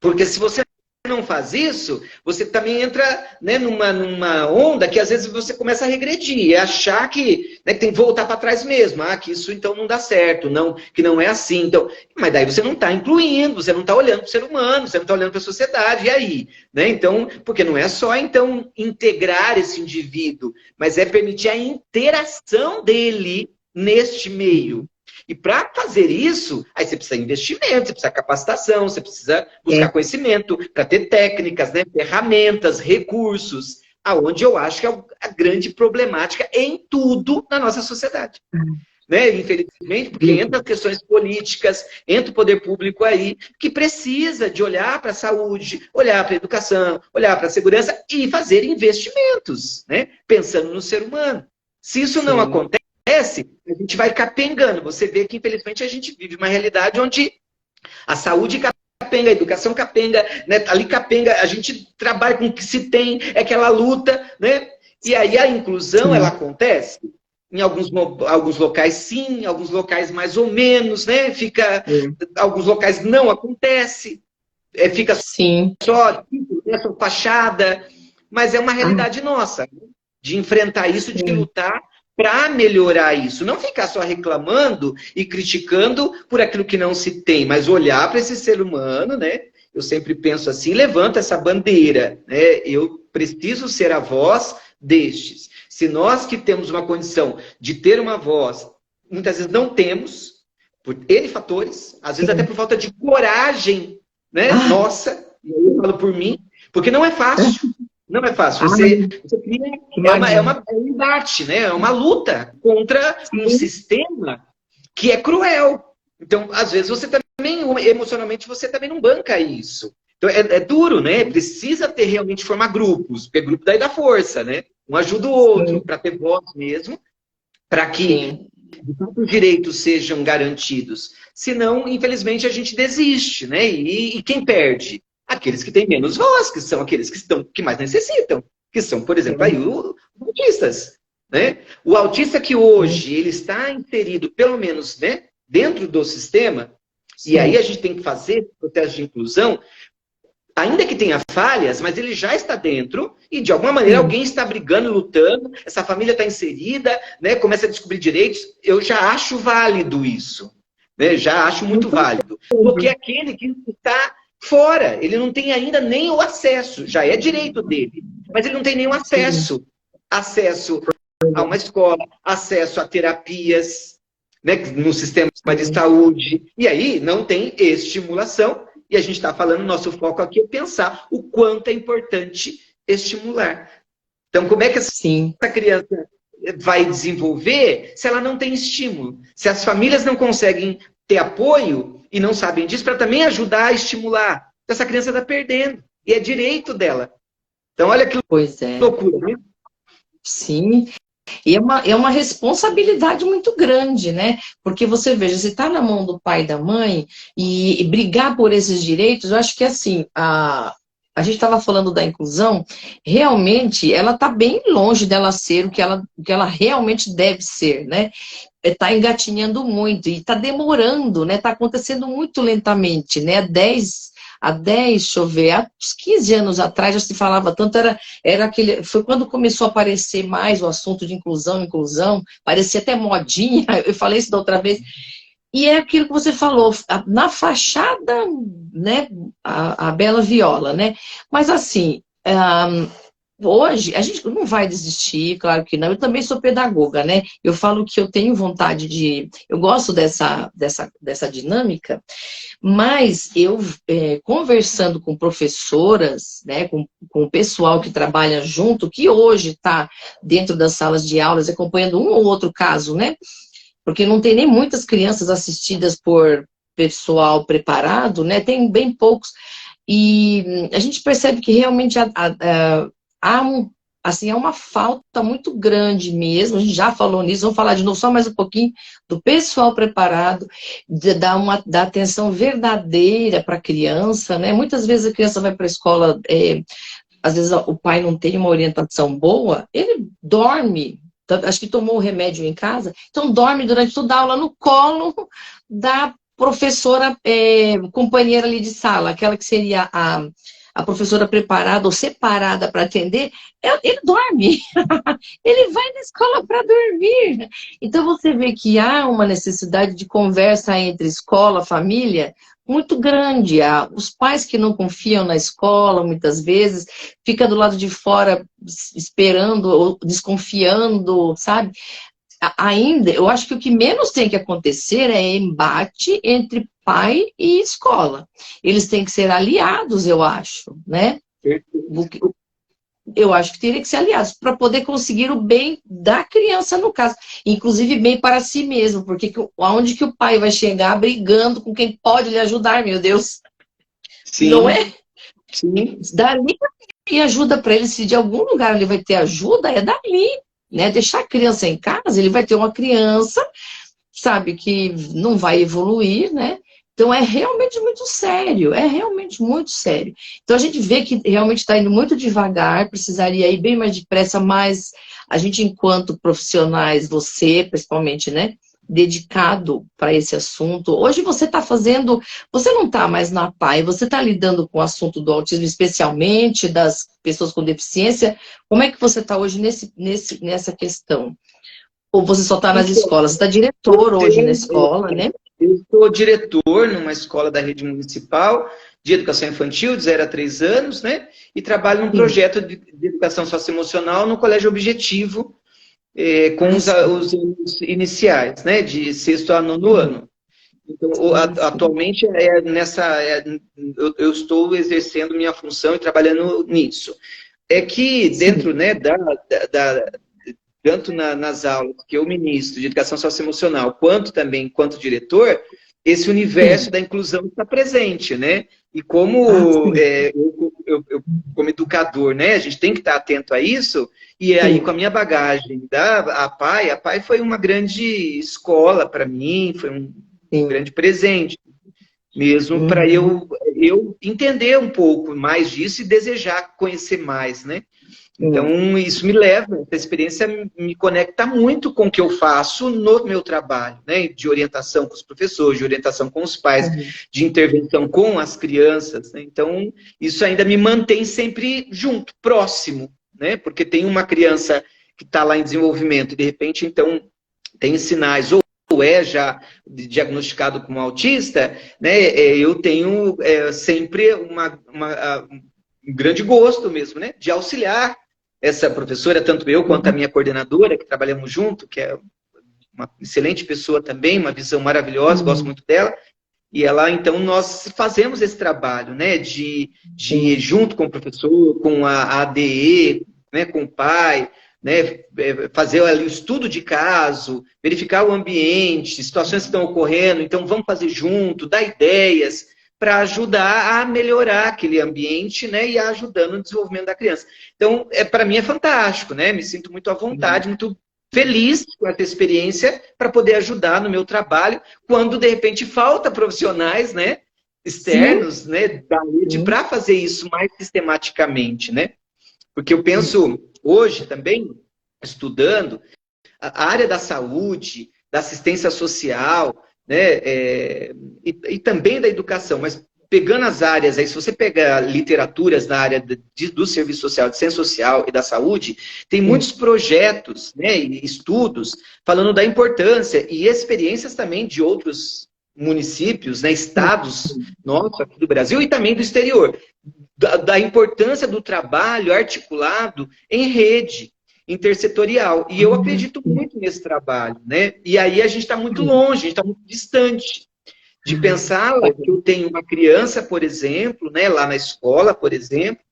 porque se você não faz isso, você também entra, né, numa onda que às vezes você começa a regredir, é achar que, né, que tem que voltar para trás mesmo, que isso então não dá certo, não, que não é assim. Então, mas daí você não está incluindo, você não está olhando para o ser humano, você não está olhando para a sociedade, e aí? Né? Então, porque não é só então integrar esse indivíduo, mas é permitir a interação dele neste meio. E para fazer isso, aí você precisa de investimento, você precisa de capacitação, você precisa buscar conhecimento, para ter técnicas, né, ferramentas, recursos, aonde eu acho que é a grande problemática em tudo na nossa sociedade. Né? Infelizmente, porque entra questões políticas, entra o poder público aí, que precisa de olhar para a saúde, olhar para a educação, olhar para a segurança e fazer investimentos, né? Pensando no ser humano. Se isso não acontece, a gente vai capengando. Você vê que, infelizmente, a gente vive uma realidade onde a saúde capenga, a educação capenga, né? Ali capenga, a gente trabalha com o que se tem, é aquela luta, né? E aí a inclusão, ela acontece em alguns locais sim, em alguns locais mais ou menos, né? Alguns locais não acontece, fica só fachada, mas é uma realidade nossa, de enfrentar isso, de lutar para melhorar isso. Não ficar só reclamando e criticando por aquilo que não se tem, mas olhar para esse ser humano, né? Eu sempre penso assim, levanta essa bandeira, né? Eu preciso ser a voz destes. Se nós que temos uma condição de ter uma voz, muitas vezes não temos, por N fatores, às vezes até por falta de coragem, né? Nossa, eu falo por mim, porque não é fácil. Não é fácil. Você cria, é um embate, né? É uma luta contra um sistema que é cruel. Então, às vezes, você também, emocionalmente, você também não banca isso. Então, é duro, né? Precisa ter realmente formar grupos, porque grupo daí dá força, né? Um ajuda o outro, para ter voz mesmo, para que os direitos sejam garantidos. Senão, infelizmente, a gente desiste, né? E quem perde? Aqueles que têm menos voz, que são aqueles que mais necessitam, que são, por exemplo, aí os autistas. Né? O autista que hoje ele está inserido, pelo menos, né, dentro do sistema, e aí a gente tem que fazer o processo de inclusão, ainda que tenha falhas, mas ele já está dentro e, de alguma maneira, alguém está brigando, lutando, essa família está inserida, né, começa a descobrir direitos. Eu já acho válido isso. Né? Já acho muito válido. Porque aquele que está fora, ele não tem ainda nem o acesso, já é direito dele, mas ele não tem nenhum acesso. Acesso a uma escola, acesso a terapias, né, no sistema de saúde. E aí não tem estimulação. E a gente está falando, nosso foco aqui é pensar o quanto é importante estimular. Então, como é que essa criança vai desenvolver se ela não tem estímulo? Se as famílias não conseguem ter apoio e não sabem disso, para também ajudar a estimular. Então, essa criança está perdendo. E é direito dela. Então, olha que loucura, né? Sim. E é uma responsabilidade muito grande, né? Porque você veja, se está na mão do pai e da mãe e brigar por esses direitos, eu acho que assim, a gente estava falando da inclusão, realmente ela está bem longe dela ser o que ela realmente deve ser, né? Está engatinhando muito e está demorando, né? Está acontecendo muito lentamente, né? Deixa eu ver, há uns 15 anos atrás já se falava tanto, foi quando começou a aparecer mais o assunto de inclusão, parecia até modinha, eu falei isso da outra vez, e é aquilo que você falou, na fachada, né, a bela viola, né, mas assim, hoje, a gente não vai desistir, claro que não. Eu também sou pedagoga, né? Eu falo que eu tenho vontade eu gosto dessa dinâmica, mas eu, conversando com professoras, né, com o pessoal que trabalha junto, que hoje está dentro das salas de aulas, acompanhando um ou outro caso, né? Porque não tem nem muitas crianças assistidas por pessoal preparado, né? Tem bem poucos. E a gente percebe que realmente há uma falta muito grande mesmo, a gente já falou nisso, vamos falar de novo só mais um pouquinho, do pessoal preparado, da atenção verdadeira para a criança, né? Muitas vezes a criança vai para a escola, às vezes o pai não tem uma orientação boa, ele dorme. Acho que tomou o remédio em casa, então dorme durante toda a aula no colo da professora companheira ali de sala, aquela que seria a professora preparada ou separada para atender, ele dorme. Ele vai na escola para dormir. Então você vê que há uma necessidade de conversa entre escola, família, muito grande. Os pais que não confiam na escola, muitas vezes, fica do lado de fora esperando ou desconfiando, sabe? Ainda, eu acho que o que menos tem que acontecer é embate entre pai e escola. Eles têm que ser aliados, eu acho, né? Eu acho que teria que ser aliados para poder conseguir o bem da criança, no caso. Inclusive bem para si mesmo, porque aonde que o pai vai chegar brigando com quem pode lhe ajudar, meu Deus? Sim. Não é? Sim. Dali e ajuda para ele, se de algum lugar ele vai ter ajuda, é dali. Né? Deixar a criança em casa, ele vai ter uma criança, sabe, que não vai evoluir, né? Então é realmente muito sério, é realmente muito sério. Então a gente vê que realmente está indo muito devagar, precisaria ir bem mais depressa, mas a gente, enquanto profissionais, você principalmente, né, dedicado para esse assunto. Hoje você está fazendo, você não está mais na PAI, você está lidando com o assunto do autismo, especialmente das pessoas com deficiência. Como é que você está hoje nessa questão? Ou você só está nas escolas? Você está diretor hoje na escola, né? Eu sou diretor numa escola da rede municipal de educação infantil, de 0 a 3 anos, né? E trabalho num projeto de educação socioemocional no Colégio Objetivo, com os anos iniciais, né? De 6º a 9º ano. Então, atualmente, eu estou exercendo minha função e trabalhando nisso. É que dentro, né, tanto nas aulas que eu ministro de educação socioemocional, quanto também enquanto diretor, esse universo da inclusão está presente, né? E como eu, como educador, né, a gente tem que estar atento a isso, e aí com a minha bagagem a PAI foi uma grande escola para mim, foi um grande presente, mesmo para eu entender um pouco mais disso e desejar conhecer mais, né? Então, isso me leva, essa experiência me conecta muito com o que eu faço no meu trabalho, né? De orientação com os professores, de orientação com os pais, de intervenção com as crianças, né? Então, isso ainda me mantém sempre junto, próximo, né? Porque tem uma criança que está lá em desenvolvimento e, de repente, então, tem sinais, ou é já diagnosticado como autista, né? Eu tenho sempre um grande gosto mesmo, né? De auxiliar essa professora, tanto eu quanto a minha coordenadora, que trabalhamos junto, que é uma excelente pessoa também, uma visão maravilhosa, gosto muito dela. E ela, então, nós fazemos esse trabalho, né, de junto com o professor, com a ADE, né, com o pai, né, fazer ali o estudo de caso, verificar o ambiente, situações que estão ocorrendo, então vamos fazer junto, dar ideias, para ajudar a melhorar aquele ambiente, né, e ajudando no desenvolvimento da criança. Então, para mim é fantástico, né? Me sinto muito à vontade, muito feliz com essa experiência para poder ajudar no meu trabalho, quando de repente falta profissionais, né, externos, né, da rede para fazer isso mais sistematicamente, né? Porque eu penso hoje também, estudando, a área da saúde, da assistência social, né, e também da educação, mas pegando as áreas, aí se você pegar literaturas na área do serviço social, de ciência social e da saúde, tem muitos projetos, né, e estudos falando da importância e experiências também de outros municípios, né, estados nossos aqui do Brasil e também do exterior, da importância do trabalho articulado em rede intersetorial. E eu acredito muito nesse trabalho, né? E aí a gente está muito longe, a gente está muito distante de pensar que eu tenho uma criança, por exemplo, né, lá na escola, por exemplo,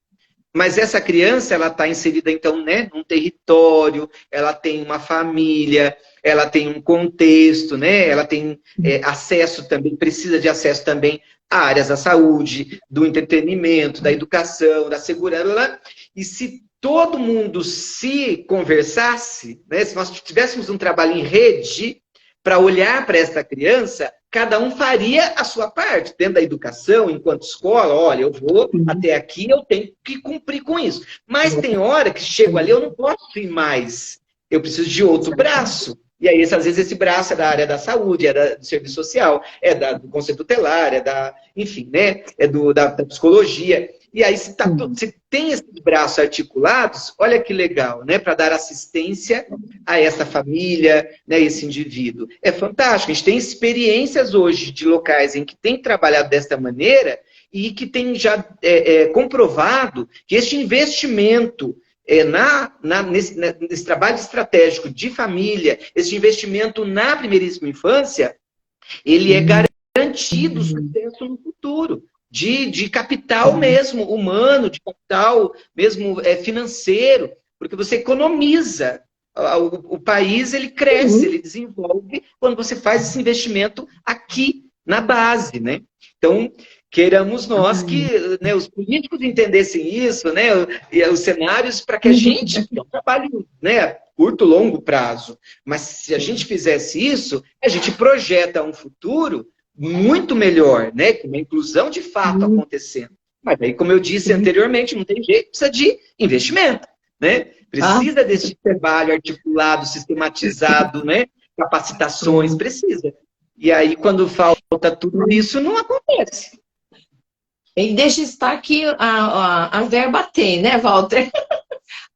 mas essa criança, ela está inserida, então, né, num território, ela tem uma família, ela tem um contexto, né, ela tem acesso também, precisa de acesso também a áreas da saúde, do entretenimento, da educação, da segurança, e se todo mundo se conversasse, né, se nós tivéssemos um trabalho em rede para olhar para essa criança, cada um faria a sua parte. Dentro da educação, enquanto escola, olha, eu vou até aqui, eu tenho que cumprir com isso. Mas tem hora que chego ali, eu não posso ir mais. Eu preciso de outro braço. E aí, às vezes, esse braço é da área da saúde, é do serviço social, do conselho tutelar, enfim, né? Da psicologia. E aí, se tem esses braços articulados, olha que legal, né? Para dar assistência a essa família, né? Esse indivíduo. É fantástico. A gente tem experiências hoje de locais em que tem trabalhado desta maneira e que tem já comprovado que este investimento nesse trabalho estratégico de família, esse investimento na primeiríssima infância, ele é garantido sucesso no futuro. De capital mesmo humano, de capital mesmo financeiro, porque você economiza. O país, ele cresce, ele desenvolve quando você faz esse investimento aqui na base, né? Então, queiramos nós que, né, os políticos entendessem isso, né, os cenários, para que a gente, é um trabalho, né, curto, longo prazo, mas se a gente fizesse isso, a gente projeta um futuro muito melhor, né, com uma inclusão de fato acontecendo. Mas aí, como eu disse anteriormente, não tem jeito, precisa de investimento, né? Precisa desse trabalho articulado, sistematizado, né? Capacitações, precisa. E aí, quando falta tudo isso, não acontece. E deixa estar que a verba tem, né, Walter?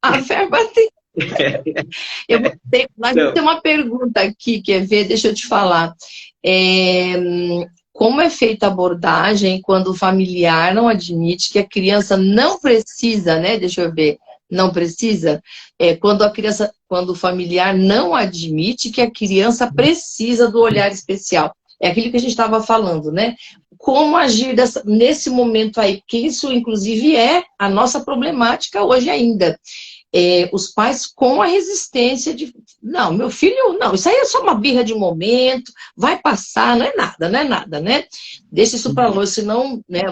A verba tem. Nós temos uma pergunta aqui, quer ver? Deixa eu te falar. Como é feita a abordagem quando o familiar não admite que a criança não precisa, né? Deixa eu ver. Não precisa? Quando o familiar não admite que a criança precisa do olhar especial. É aquilo que a gente estava falando, né? Como agir nesse momento aí, porque isso, inclusive, é a nossa problemática hoje ainda. Os pais com a resistência de, não, meu filho, não, isso aí é só uma birra de momento, vai passar, não é nada, né? Deixa isso para longe, senão, né,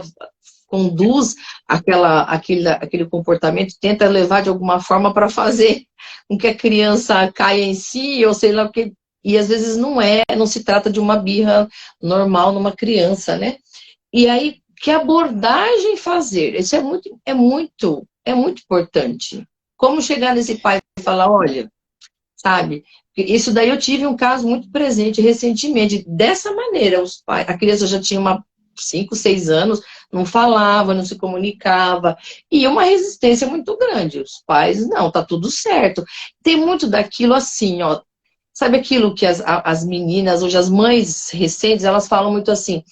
conduz aquele comportamento, tenta levar de alguma forma para fazer com que a criança caia em si, ou sei lá, porque, e às vezes não se trata de uma birra normal numa criança, né? E aí, que abordagem fazer? Isso é muito importante. Como chegar nesse pai e falar, olha, sabe? Isso daí eu tive um caso muito presente recentemente, dessa maneira, a criança já tinha 5, 6 anos, não falava, não se comunicava, e uma resistência muito grande. Os pais, não, tá tudo certo. Tem muito daquilo assim, ó, sabe aquilo que as meninas, hoje as mães recentes, elas falam muito assim,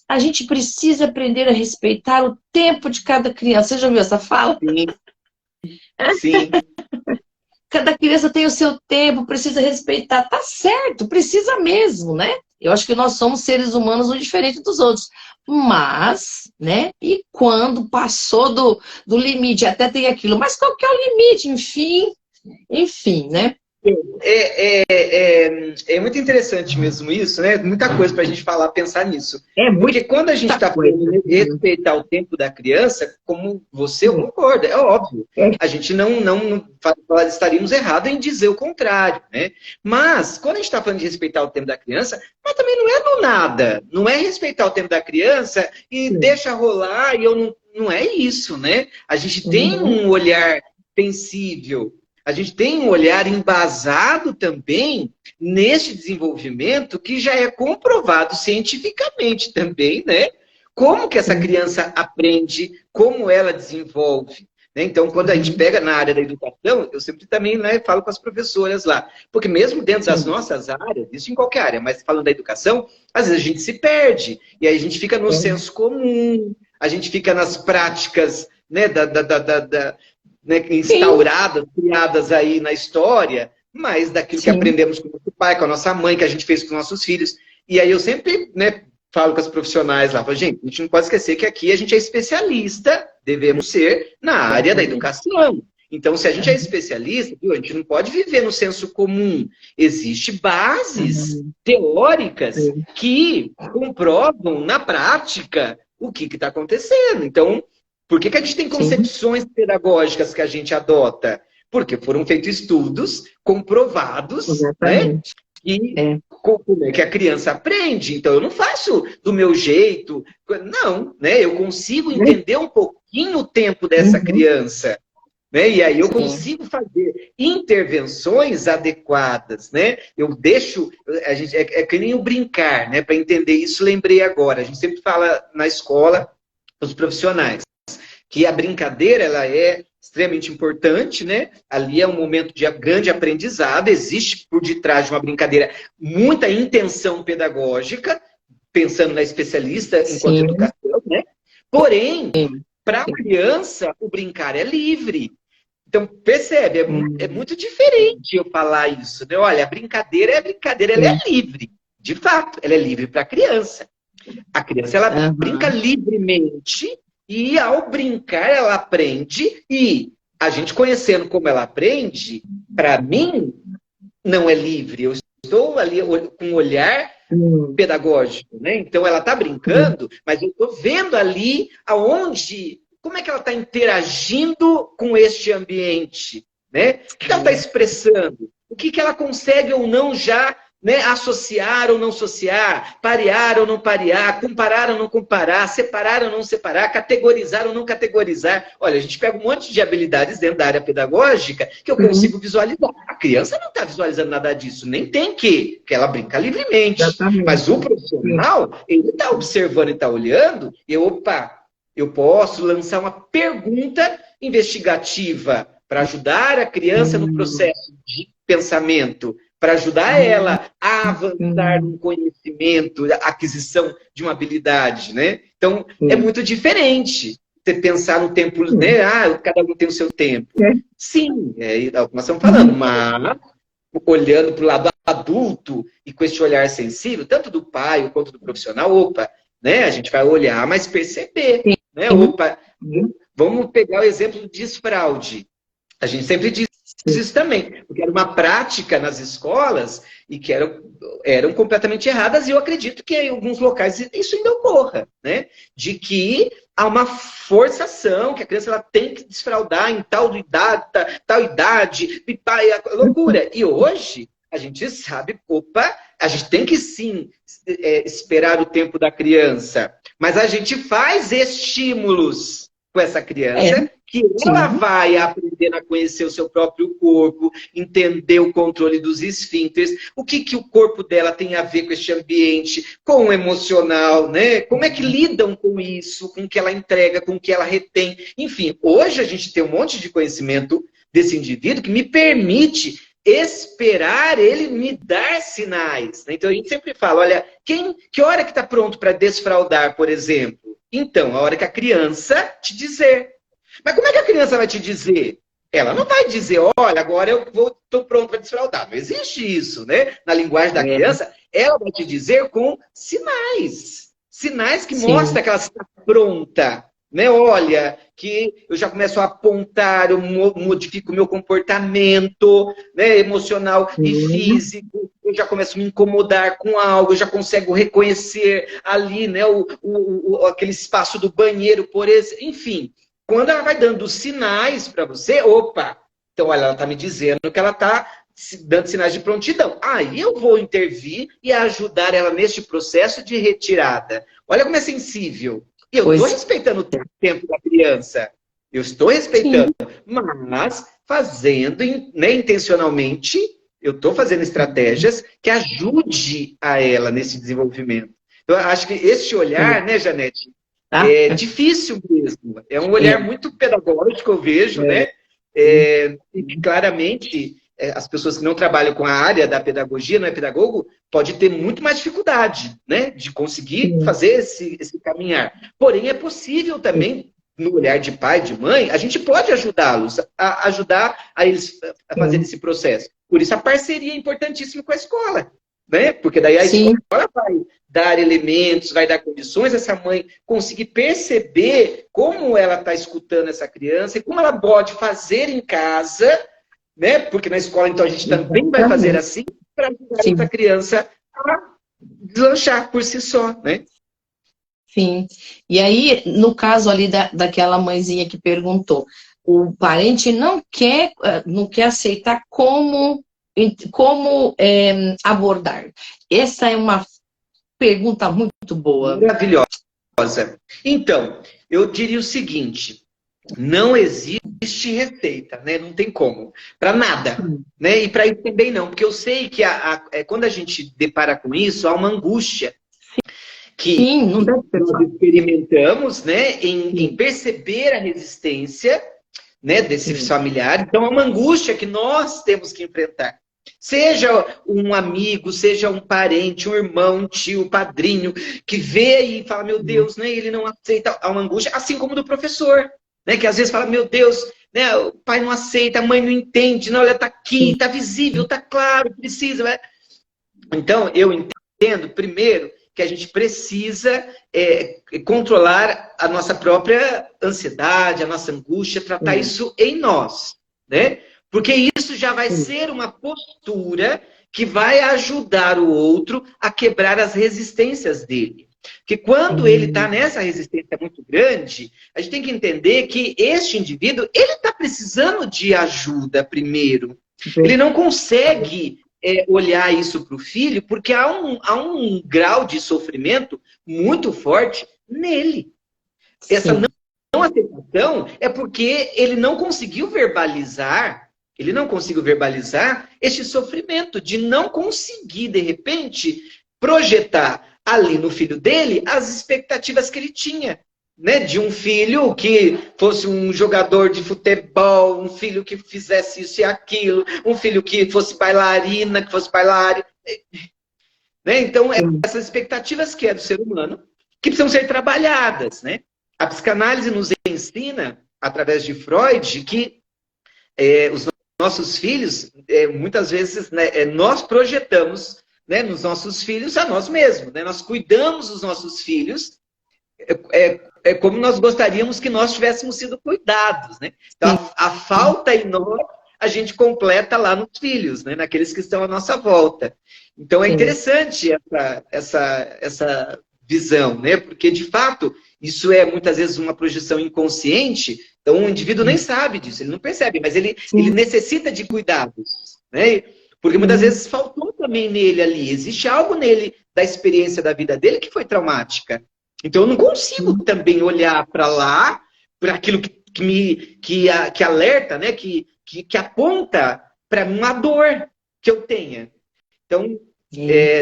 a gente precisa aprender a respeitar o tempo de cada criança. Você já ouviu essa fala? Sim. Sim. Cada criança tem o seu tempo, precisa respeitar. Tá certo, precisa mesmo, né? Eu acho que nós somos seres humanos um diferente dos outros. Mas, né? E quando passou do limite, até tem aquilo. Mas qual que é o limite? Enfim, né? É muito interessante mesmo isso, né? Muita coisa para a gente falar, pensar nisso. Porque quando a gente está falando de respeitar o tempo da criança, como você, eu concordo, é óbvio. A gente não estaríamos errados em dizer o contrário, né? Mas, quando a gente está falando de respeitar o tempo da criança, mas também não é do nada. Não é respeitar o tempo da criança e deixa rolar e eu não é isso, né? A gente tem um olhar sensível. A gente tem um olhar embasado também neste desenvolvimento que já é comprovado cientificamente também, né? Como que essa criança aprende, como ela desenvolve. Né? Então, quando a gente pega na área da educação, eu sempre também, né, falo com as professoras lá. Porque mesmo dentro das nossas áreas, isso em qualquer área, mas falando da educação, às vezes a gente se perde. E aí a gente fica no senso comum, a gente fica nas práticas, né, né, instauradas, criadas aí na história, mas daquilo que aprendemos com o nosso pai, com a nossa mãe, que a gente fez com os nossos filhos. E aí eu sempre, né, falo com as profissionais lá, falo, gente, a gente não pode esquecer que aqui a gente é especialista, devemos ser na área da educação. Então, se a gente é especialista, viu, a gente não pode viver no senso comum. Existem bases teóricas que comprovam na prática o que está acontecendo. Então, por que a gente tem concepções pedagógicas que a gente adota? Porque foram feitos estudos comprovados, né, que como é que a criança aprende. Então, eu não faço do meu jeito. Não, né? Eu consigo entender um pouquinho o tempo dessa criança. Né? E aí eu consigo fazer intervenções adequadas, né? Eu deixo, a gente, é que nem o brincar, né? Para entender isso, lembrei agora. A gente sempre fala na escola, os profissionais, que a brincadeira ela é extremamente importante, né? Ali é um momento de grande aprendizado, existe por detrás de uma brincadeira muita intenção pedagógica, pensando na especialista enquanto educação, né? Porém, para a criança, o brincar é livre. Então, percebe, é muito diferente eu falar isso, né? Olha, a brincadeira ela é livre. De fato, ela é livre para a criança. A criança, ela brinca livremente e, ao brincar, ela aprende. E a gente conhecendo como ela aprende, para mim, não é livre. Eu estou ali com um olhar pedagógico, né? Então, ela está brincando, mas eu estou vendo ali aonde... Como é que ela está interagindo com este ambiente? Né? O que ela está expressando? O que ela consegue ou não já, né, associar ou não associar, parear ou não parear, comparar ou não comparar, separar ou não separar, categorizar ou não categorizar. Olha, a gente pega um monte de habilidades dentro da área pedagógica que eu consigo visualizar. A criança não está visualizando nada disso, nem tem que, porque ela brinca livremente. Exatamente. Mas o profissional, ele está observando e está olhando, e opa, eu posso lançar uma pergunta investigativa para ajudar a criança no processo de pensamento, para ajudar ela a avançar no conhecimento, a aquisição de uma habilidade, né? Então, é muito diferente você pensar no tempo, né? Cada um tem o seu tempo. Sim, é o que nós estamos falando, mas olhando para o lado adulto e com esse olhar sensível, tanto do pai quanto do profissional, opa, né? A gente vai olhar, mas perceber. Né? Opa, vamos pegar o exemplo do desfraude. A gente sempre diz isso também, porque era uma prática nas escolas e que eram completamente erradas, e eu acredito que em alguns locais isso ainda ocorra, né? De que há uma forçação, que a criança ela tem que desfraudar em tal idade, loucura. E hoje, a gente sabe, opa, a gente tem que sim esperar o tempo da criança, mas a gente faz estímulos com essa criança que ela vai aprender a conhecer o seu próprio corpo, entender o controle dos esfíncteres, o que o corpo dela tem a ver com este ambiente, com o emocional, né? Como é que lidam com isso, com o que ela entrega, com o que ela retém. Enfim, hoje a gente tem um monte de conhecimento desse indivíduo que me permite esperar ele me dar sinais. Então, a gente sempre fala, olha, que hora que está pronto para desfraudar, por exemplo? Então, a hora que a criança te dizer. Mas como é que a criança vai te dizer? Ela não vai dizer, olha, agora eu estou pronto para desfraudar. Não existe isso, né? Na linguagem da criança, ela vai te dizer com sinais. Sinais que mostram que ela está pronta. Né? Olha, que eu já começo a apontar, eu modifico o meu comportamento, né, emocional e físico, eu já começo a me incomodar com algo, eu já consigo reconhecer ali, né, aquele espaço do banheiro, por exemplo. Enfim, quando ela vai dando sinais para você, opa, então olha, ela está me dizendo que ela está dando sinais de prontidão. Aí eu vou intervir e ajudar ela neste processo de retirada. Olha como é sensível. Eu estou respeitando o tempo da criança. Eu estou respeitando. Mas fazendo, né, intencionalmente, eu estou fazendo estratégias que ajude a ela nesse desenvolvimento. Então, eu acho que esse olhar, né, Janete, é difícil mesmo. É um olhar muito pedagógico, eu vejo, né? E que claramente as pessoas que não trabalham com a área da pedagogia, não é pedagogo, pode ter muito mais dificuldade, né, de conseguir fazer esse caminhar. Porém, é possível também, no olhar de pai, de mãe, a gente pode ajudá-los, a ajudar a eles a fazer esse processo. Por isso, a parceria é importantíssima com a escola, né? Porque daí a escola vai dar elementos, vai dar condições a essa mãe conseguir perceber como ela está escutando essa criança e como ela pode fazer em casa, né? Porque na escola, então, a gente também vai fazer assim para ajudar essa criança a deslanchar por si só, né? Sim. E aí, no caso ali daquela mãezinha que perguntou, o parente não quer aceitar como Como abordar? Essa é uma pergunta muito boa. Maravilhosa. Então, eu diria o seguinte, não existe receita, né? Não tem como, para nada, né? E para isso também não, porque eu sei que quando a gente depara com isso, há uma angústia que Sim, não deve ser nós fácil. experimentamos, né? Em perceber a resistência, né? Desse Sim. familiar. Então, é uma angústia que nós temos que enfrentar. Seja um amigo, seja um parente, um irmão, um tio, um padrinho, que vê e fala, meu Deus, né, ele não aceita a uma angústia, assim como do professor, né, que às vezes fala, meu Deus, né, o pai não aceita, a mãe não entende, não, olha, tá aqui, tá visível, tá claro, precisa. Né? Então, eu entendo, primeiro, que a gente precisa controlar a nossa própria ansiedade, a nossa angústia, tratar isso em nós, né? Porque isso já vai ser uma postura que vai ajudar o outro a quebrar as resistências dele. Porque quando ele está nessa resistência muito grande, a gente tem que entender que este indivíduo, ele está precisando de ajuda primeiro. Ele não consegue olhar isso para o filho, porque há um grau de sofrimento muito forte nele. Essa não aceitação é porque ele não conseguiu verbalizar, este sofrimento de não conseguir, de repente, projetar ali no filho dele as expectativas que ele tinha. Né, de um filho que fosse um jogador de futebol, um filho que fizesse isso e aquilo, um filho que fosse bailarina, que fosse bailarina. Né? Então, essas expectativas que é do ser humano, que precisam ser trabalhadas. Né? A psicanálise nos ensina, através de Freud, que os nossos filhos, muitas vezes, né, nós projetamos, né, nos nossos filhos a nós mesmos. Né? Nós cuidamos dos nossos filhos como nós gostaríamos que nós tivéssemos sido cuidados, né? Então, a falta em nós, a gente completa lá nos filhos, né? Naqueles que estão à nossa volta. Então, é interessante essa visão, né? Porque, de fato, isso é muitas vezes uma projeção inconsciente, então o indivíduo nem sabe disso, ele não percebe, mas ele necessita de cuidados, né? Porque muitas vezes faltou também nele ali, existe algo nele da experiência da vida dele que foi traumática. Então, eu não consigo também olhar para lá, para aquilo que alerta, né? que aponta para uma dor que eu tenha. Então,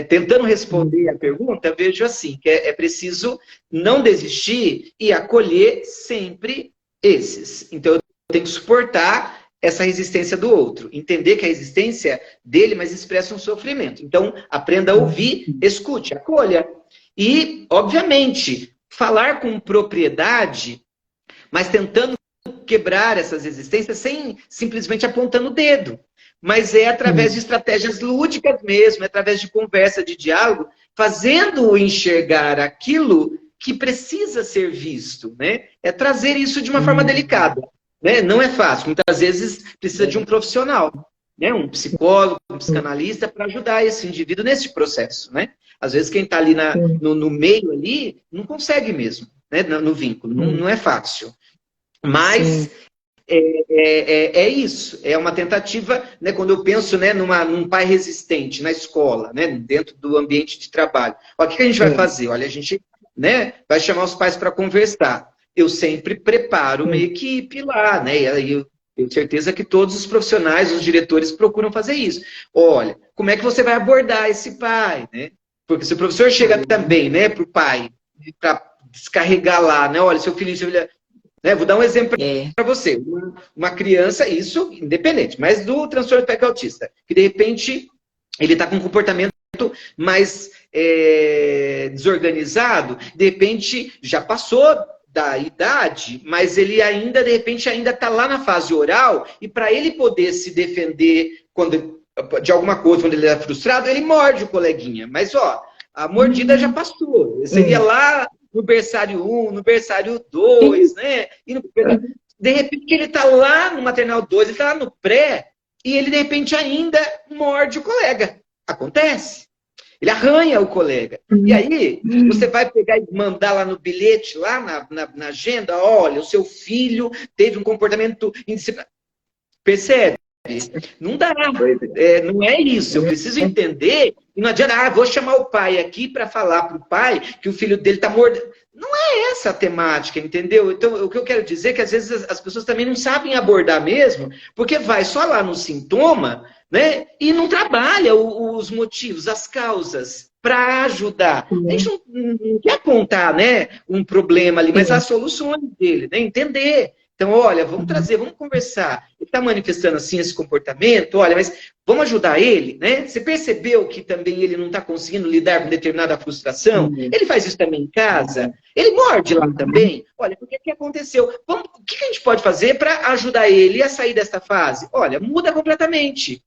tentando responder a pergunta, eu vejo assim, que é preciso não desistir e acolher sempre esses. Então, eu tenho que suportar essa resistência do outro. Entender que a resistência dele, mas expressa um sofrimento. Então, aprenda a ouvir, escute, acolha. E, obviamente, falar com propriedade, mas tentando quebrar essas resistências sem simplesmente apontando o dedo. Mas é através de estratégias lúdicas mesmo, é através de conversa, de diálogo, fazendo-o enxergar aquilo que precisa ser visto. Né? É trazer isso de uma forma delicada. Né? Não é fácil, muitas vezes precisa de um profissional, né? Um psicólogo, um psicanalista, para ajudar esse indivíduo nesse processo. Né? Às vezes quem está ali no meio ali não consegue mesmo, né? No vínculo, não é fácil. Mas é isso, é uma tentativa, né? Quando eu penso, né, num pai resistente na escola, né, dentro do ambiente de trabalho. Olha, o que a gente vai fazer? Olha, a gente, né, vai chamar os pais para conversar. Eu sempre preparo uma equipe lá, né? E aí eu tenho certeza que todos os profissionais, os diretores procuram fazer isso. Olha, como é que você vai abordar esse pai, né? Porque se o professor chega também, né, para o pai, para descarregar lá, né? Olha, seu filho, né? Vou dar um exemplo para você. Uma criança, isso independente, mas do transtorno espectro autista, que de repente ele está com um comportamento mais desorganizado, de repente já passou da idade, mas ele ainda, de repente, ainda está lá na fase oral, e para ele poder se defender de alguma coisa, quando ele é frustrado, ele morde o coleguinha. Mas, ó, a mordida já passou. Seria lá no berçário 1, no berçário 2, né? De repente, ele está lá no maternal 2, ele está lá no pré, e ele, de repente, ainda morde o colega. Acontece. Ele arranha o colega. E aí, você vai pegar e mandar lá no bilhete, lá na agenda, olha, o seu filho teve um comportamento indisciplinado. Percebe? Não dá, não é isso. Eu preciso entender e não adianta, vou chamar o pai aqui para falar para o pai que o filho dele está mordendo. Não é essa a temática, entendeu? Então, o que eu quero dizer é que às vezes as pessoas também não sabem abordar mesmo, porque vai só lá no sintoma, né? E não trabalha os motivos, as causas para ajudar. A gente não quer apontar, né, um problema ali, mas as soluções dele, né? Entender. Então, olha, vamos trazer, vamos conversar. Ele está manifestando assim esse comportamento, olha, mas vamos ajudar ele, né? Você percebeu que também ele não está conseguindo lidar com determinada frustração? Ele faz isso também em casa? Ele morde lá também? Olha, o que aconteceu? O que a gente pode fazer para ajudar ele a sair dessa fase? Olha, muda completamente.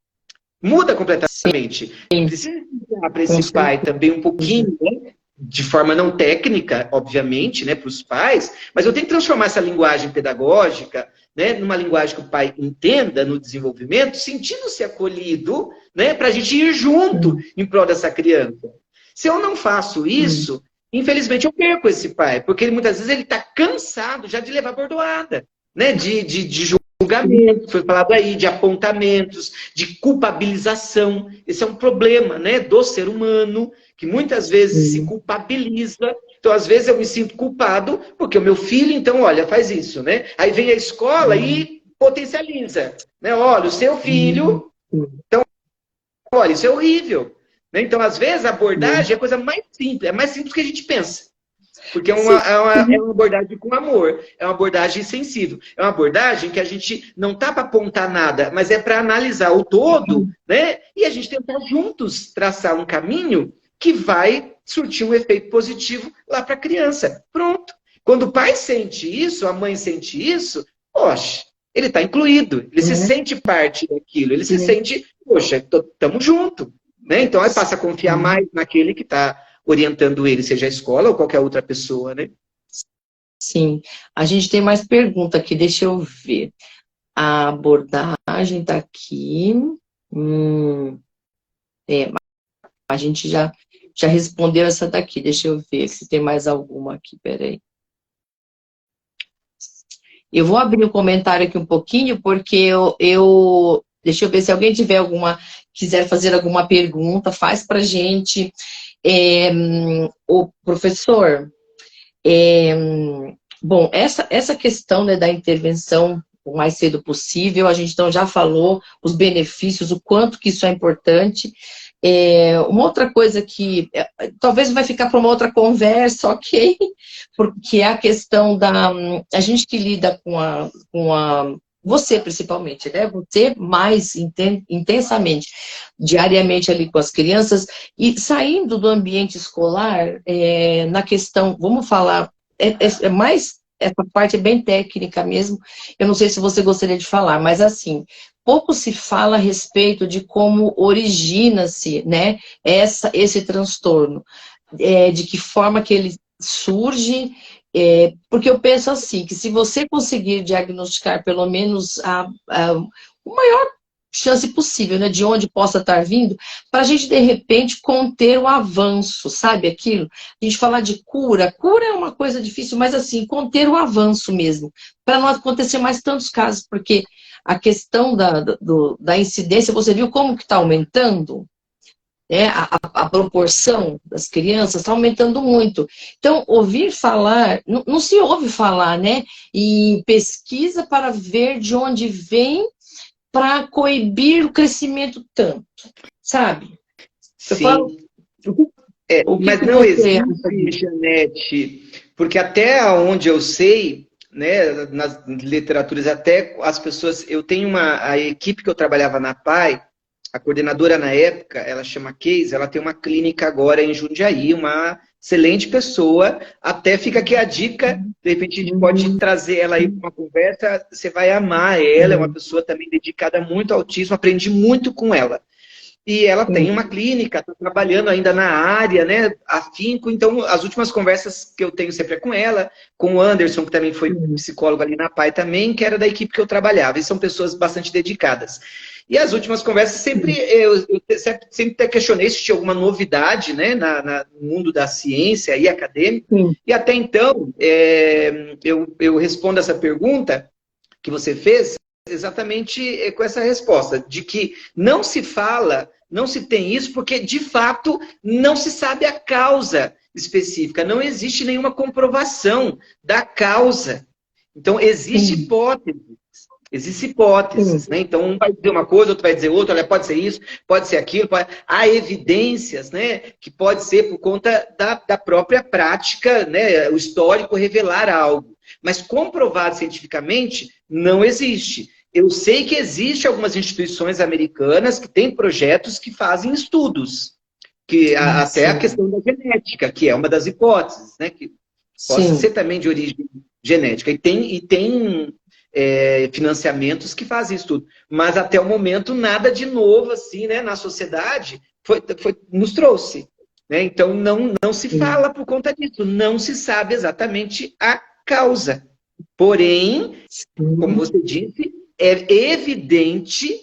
Muda completamente. Precisa ensinar para esse pai também um pouquinho, né? De forma não técnica, obviamente, né, para os pais, mas eu tenho que transformar essa linguagem pedagógica, né, numa linguagem que o pai entenda no desenvolvimento, sentindo-se acolhido, né, para a gente ir junto em prol dessa criança. Se eu não faço isso, infelizmente eu perco esse pai, porque muitas vezes ele está cansado já de levar bordoada, né, de julgamento, foi falado aí, de apontamentos, de culpabilização. Esse é um problema, né, do ser humano, que muitas vezes se culpabiliza. Então, às vezes, eu me sinto culpado porque o meu filho, então, olha, faz isso, né? Aí vem a escola e potencializa, né? Olha, o seu filho, então, olha, isso é horrível. Né? Então, às vezes, a abordagem é a coisa mais simples, é mais simples do que a gente pensa. Porque é uma abordagem com amor, é uma abordagem sensível, é uma abordagem que a gente não está para apontar nada, mas é para analisar o todo, né? E a gente tentar juntos traçar um caminho que vai surtir um efeito positivo lá para a criança. Pronto. Quando o pai sente isso, a mãe sente isso, poxa, ele está incluído, ele se sente parte daquilo, ele se sente, poxa, estamos juntos. Né? Então, aí passa a confiar mais naquele que está orientando ele, seja a escola ou qualquer outra pessoa, né? Sim. A gente tem mais pergunta aqui, deixa eu ver. A abordagem está aqui. A gente já respondeu essa daqui. Deixa eu ver se tem mais alguma aqui. Peraí. Eu vou abrir o comentário aqui um pouquinho, porque deixa eu ver se alguém tiver quiser fazer alguma pergunta, faz para a gente. O professor, bom, essa questão, né, da intervenção o mais cedo possível, a gente então já falou os benefícios, o quanto que isso é importante. Uma outra coisa que talvez vai ficar para uma outra conversa, ok? Porque é a questão a gente que lida com você principalmente, né? Você mais intensamente, diariamente ali com as crianças, e saindo do ambiente escolar, na questão, vamos falar, essa parte é bem técnica mesmo, eu não sei se você gostaria de falar, mas assim, pouco se fala a respeito de como origina-se, né, esse transtorno, de que forma que ele surge, porque eu penso assim, que se você conseguir diagnosticar pelo menos o maior chance possível, né, de onde possa estar vindo, para a gente, de repente, conter o avanço, sabe aquilo? A gente falar de cura é uma coisa difícil, mas assim, conter o avanço mesmo, para não acontecer mais tantos casos, porque a questão da incidência, você viu como que está aumentando? A proporção das crianças está aumentando muito. Então, ouvir falar, não se ouve falar, né? E pesquisa para ver de onde vem para coibir o crescimento tanto, sabe? Sim. Falo, mas não existe, Janete, porque até onde eu sei, né, nas literaturas, até as pessoas... Eu tenho a equipe que eu trabalhava na PAI, a coordenadora na época, ela chama Keise, ela tem uma clínica agora em Jundiaí, uma excelente pessoa, até fica aqui a dica, de repente a gente pode trazer ela aí para uma conversa, você vai amar ela, é uma pessoa também dedicada muito ao autismo, aprendi muito com ela. E ela tem uma clínica, está trabalhando ainda na área, né, afinco, então as últimas conversas que eu tenho sempre é com ela, com o Anderson, que também foi psicólogo ali na PAI também, que era da equipe que eu trabalhava, e são pessoas bastante dedicadas. E as últimas conversas, eu sempre até questionei se tinha alguma novidade, né, no mundo da ciência e acadêmico. E até então, eu respondo essa pergunta que você fez, exatamente com essa resposta, de que não se fala, não se tem isso, porque, de fato, não se sabe a causa específica, não existe nenhuma comprovação da causa. Então, existem hipóteses, né? Então, um vai dizer uma coisa, outro vai dizer outra, olha, pode ser isso, pode ser aquilo, há evidências, né, que pode ser por conta da própria prática, né, o histórico revelar algo. Mas comprovado cientificamente, não existe. Eu sei que existem algumas instituições americanas que têm projetos que fazem estudos, que até a questão da genética, que é uma das hipóteses, né, que possa ser também de origem genética. E tem financiamentos que fazem isso tudo. Mas até o momento, nada de novo assim, né, na sociedade nos trouxe. Né? Então, não se fala por conta disso. Não se sabe exatamente a causa. Porém, como você disse, é evidente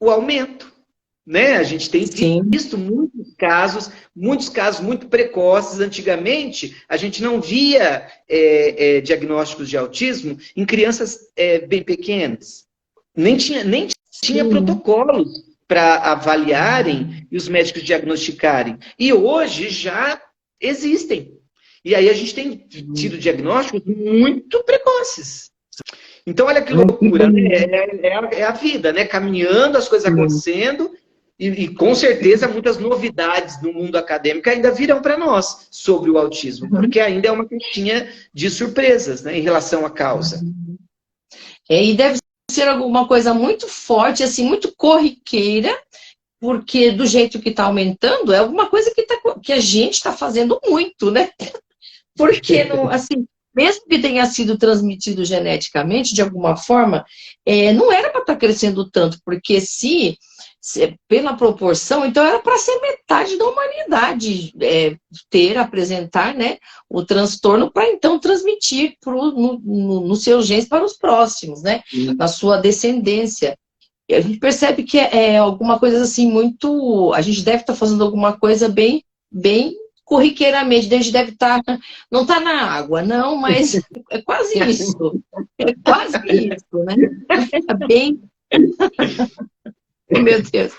o aumento. Né? A gente tem visto muitos casos muito precoces. Antigamente, a gente não via diagnósticos de autismo em crianças bem pequenas. Nem tinha protocolos para avaliarem e os médicos diagnosticarem. E hoje já existem. E aí a gente tem tido diagnósticos muito precoces. Então, olha que loucura, né? É a vida, né? Caminhando, as coisas acontecendo. E com certeza muitas novidades no mundo acadêmico ainda virão para nós sobre o autismo, porque ainda é uma caixinha de surpresas, né, em relação à causa. E deve ser alguma coisa muito forte, assim, muito corriqueira, porque do jeito que está aumentando, é alguma coisa que a gente está fazendo muito, né? Porque, não, assim, mesmo que tenha sido transmitido geneticamente, de alguma forma, não era para estar crescendo tanto, porque pela proporção, então era para ser metade da humanidade apresentar, né, o transtorno para então transmitir nos seus genes para os próximos, né, na sua descendência. E a gente percebe que é alguma coisa assim muito... A gente deve estar fazendo alguma coisa bem corriqueiramente, a gente deve estar... Não está na água, não, mas é quase isso. É quase isso, né? É bem... Meu Deus,